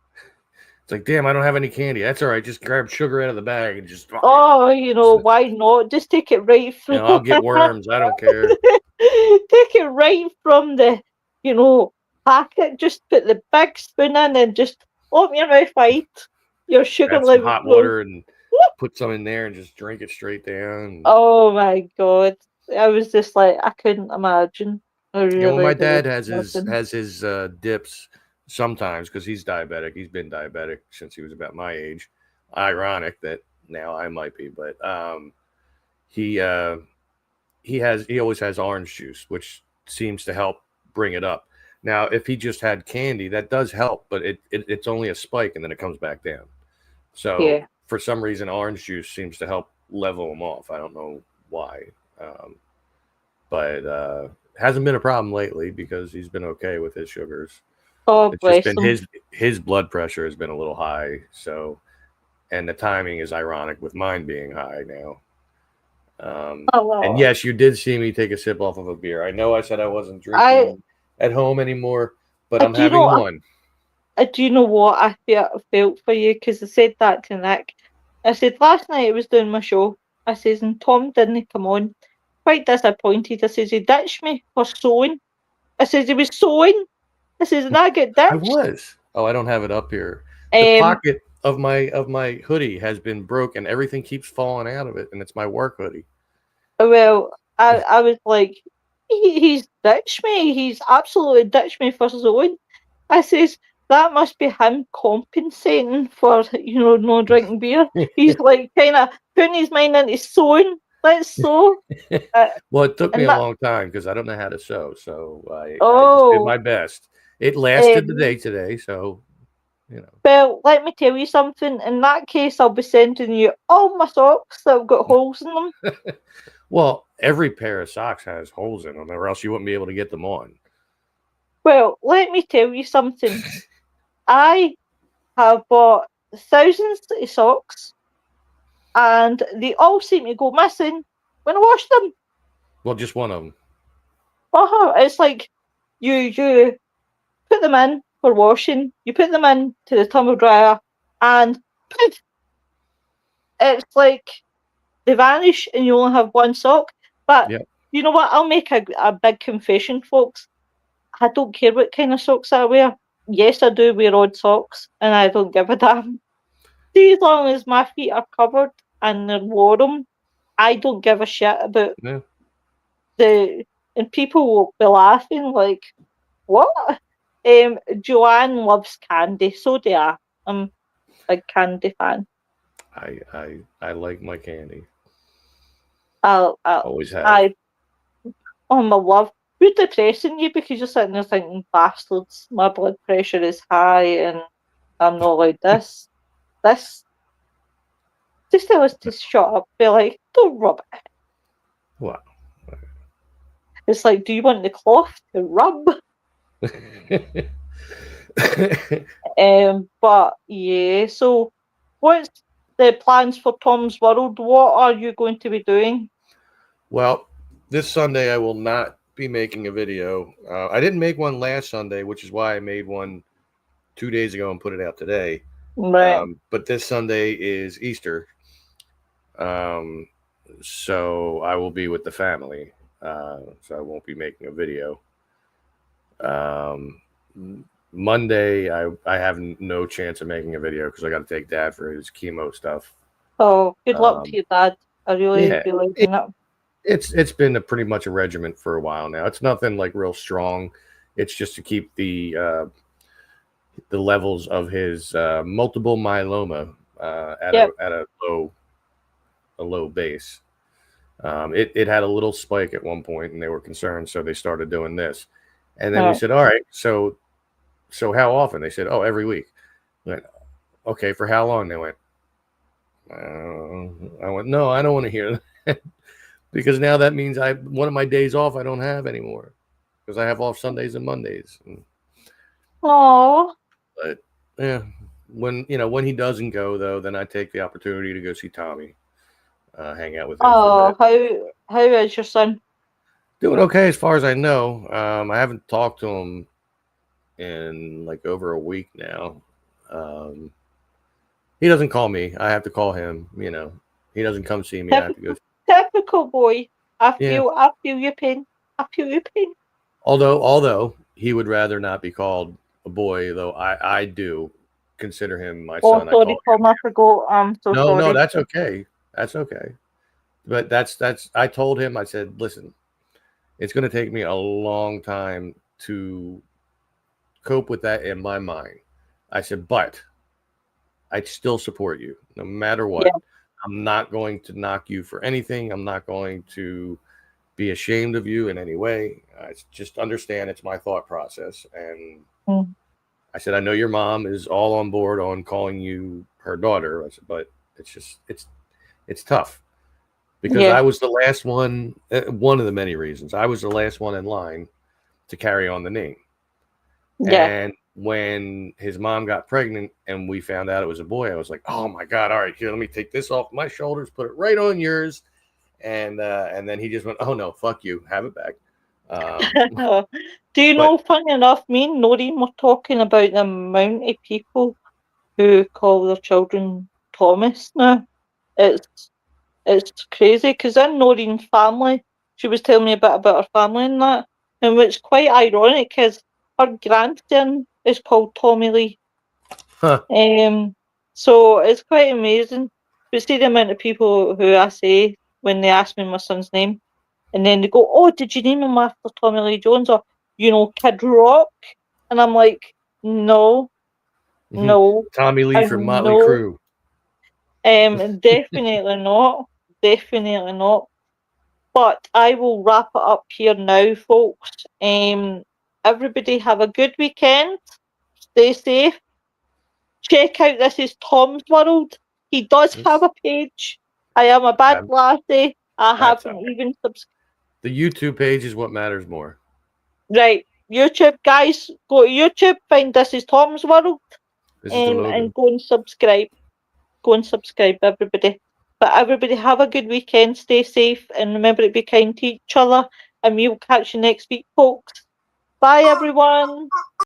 It's like, damn, I don't have any candy. That's all right. Just grab sugar out of the bag and just. Oh, why not? Just take it right from. I'll get worms. I don't care. Take it right from the, packet. Just put the big spoon in and just open your mouth wide. Your sugar Grab some level hot goes. water and put some in there and just drink it straight down. Oh my God. I was just like, I couldn't imagine. I really, My really dad has couldn't. his dips sometimes because he's diabetic. He's been diabetic since he was about my age. Ironic that now I might be, but he always has orange juice, which seems to help bring it up. Now, if he just had candy, that does help, but it's only a spike and then it comes back down. So Yeah. for some reason, orange juice seems to help level him off. I don't know why, but hasn't been a problem lately because he's been okay with his sugars. Oh, It's just bless been him. his blood pressure has been a little high. So, and the timing is ironic with mine being high now. And yes, you did see me take a sip off of a beer. I know I said I wasn't drinking at home anymore, but I'm having one. Do you know what I felt for you? Because I said that to Nick. I said last night I was doing my show. I says, and Tom didn't come on. quite disappointed. I says he ditched me for sewing. I says he was sewing. I says, and I get I ditched. was. Oh, I don't have it up here. The Um, pocket of my hoodie has been broken. Everything keeps falling out of it, and it's my work hoodie. well, I was like, he's ditched me. He's absolutely ditched me for sewing. I says, that must be him compensating for, no drinking beer. He's like kind of putting his mind into sewing. Let's sew. Well, it took me And a that, long time because I don't know how to sew, so I just did oh, my best. It lasted the um, day today, so well, let me tell you something. In that case, I'll be sending you all my socks that have got holes in them. Well, every pair of socks has holes in them, or else you wouldn't be able to get them on. Well, let me tell you something. I have bought thousands of socks, and they all seem to go missing when I wash them. Well, just one of them. It's like you put them in for washing, you put them in to the tumble dryer, and poof, it's like they vanish, and you only have one sock. But Yep. you know what? I'll make a big confession, folks. I don't care what kind of socks I wear. Yes, I do wear odd socks, and I don't give a damn. See, as long as my feet are covered and they're warm, I don't give a shit about Yeah. and people will be laughing like, what? Joanne loves candy, so do I. I'm a big candy fan. I like my candy. I, Always have. oh my love, you're depressing you because you're sitting there thinking, bastards, my blood pressure is high and I'm not like this. Just tell us to shut up. Be like, don't rub it. What? It's like, do you want the cloth to rub? But yeah, so what's the plans for Tom's World? What are you going to be doing? Well, this Sunday I will not be making a video. I didn't make one last Sunday, which is why I made one 2 days ago and put it out today. Right. But this Sunday is Easter. So I will be with the family. So I won't be making a video. Monday, I have no chance of making a video because I got to take Dad for his chemo stuff. Oh, good luck to your dad. I really yeah, feel like that. It's been pretty much a regiment for a while now. It's nothing like real strong. It's just to keep the levels of his multiple myeloma at a low base. It had a little spike at one point, and they were concerned, so they started doing this. And then we said, all right, so how often? They said, oh, every week. I went, okay, for how long? They went, I went, no, I don't want to hear that. Because now that means one of my days off I don't have anymore. Because I have off Sundays and Mondays. Oh. But yeah, when he doesn't go though, then I take the opportunity to go see Tommy. Hang out with him for a bit. How is your son? Doing okay as far as I know. I haven't talked to him in like over a week now. He doesn't call me. I have to call him. He doesn't come see me. I have to go. Typical boy. I feel your pain. I feel your pain. Although he would rather not be called a boy, though I do consider him my son. Sorry, Tom, I forgot. I'm so sorry. No, that's okay. That's okay. But that's I told him, I said, listen, it's going to take me a long time to cope with that in my mind. I said, but I still support you no matter what. Yeah. I'm not going to knock you for anything. I'm not going to be ashamed of you in any way. I just understand it's my thought process. And I said, I know your mom is all on board on calling you her daughter. I said, but it's tough because I was the last one. One of the many reasons I was the last one in line to carry on the name. Yeah. And when his mom got pregnant and we found out it was a boy, I was like, oh my God. All right, here, let me take this off my shoulders, put it right on yours. And then he just went, oh no, fuck you. Have it back. Do you know, funny enough, me and Noreen were talking about the amount of people who call their children Thomas now. It's crazy because in Noreen's family, she was telling me a bit about her family and that. And what's quite ironic is her grandson is called Tommy Lee. Huh. So it's quite amazing. But see the amount of people who I say when they ask me my son's name, and then they go, "Oh, did you name him after Tommy Lee Jones or Kid Rock?" And I'm like, no, no, Tommy Lee from Motley no, Crue. definitely not, definitely not. But I will wrap it up here now, folks. Everybody have a good weekend. Stay safe. Check out This Is Tom's World. He does Yes. have a page. I am a bad lassie. I That's haven't all right. even subscribed. The YouTube page is what matters more. Right, YouTube guys, go to YouTube, find This Is Tom's World, This is the logo. and go and subscribe. Go and subscribe, everybody. But everybody have a good weekend. Stay safe, and remember to be kind to each other. And we'll catch you next week, folks. Bye, everyone.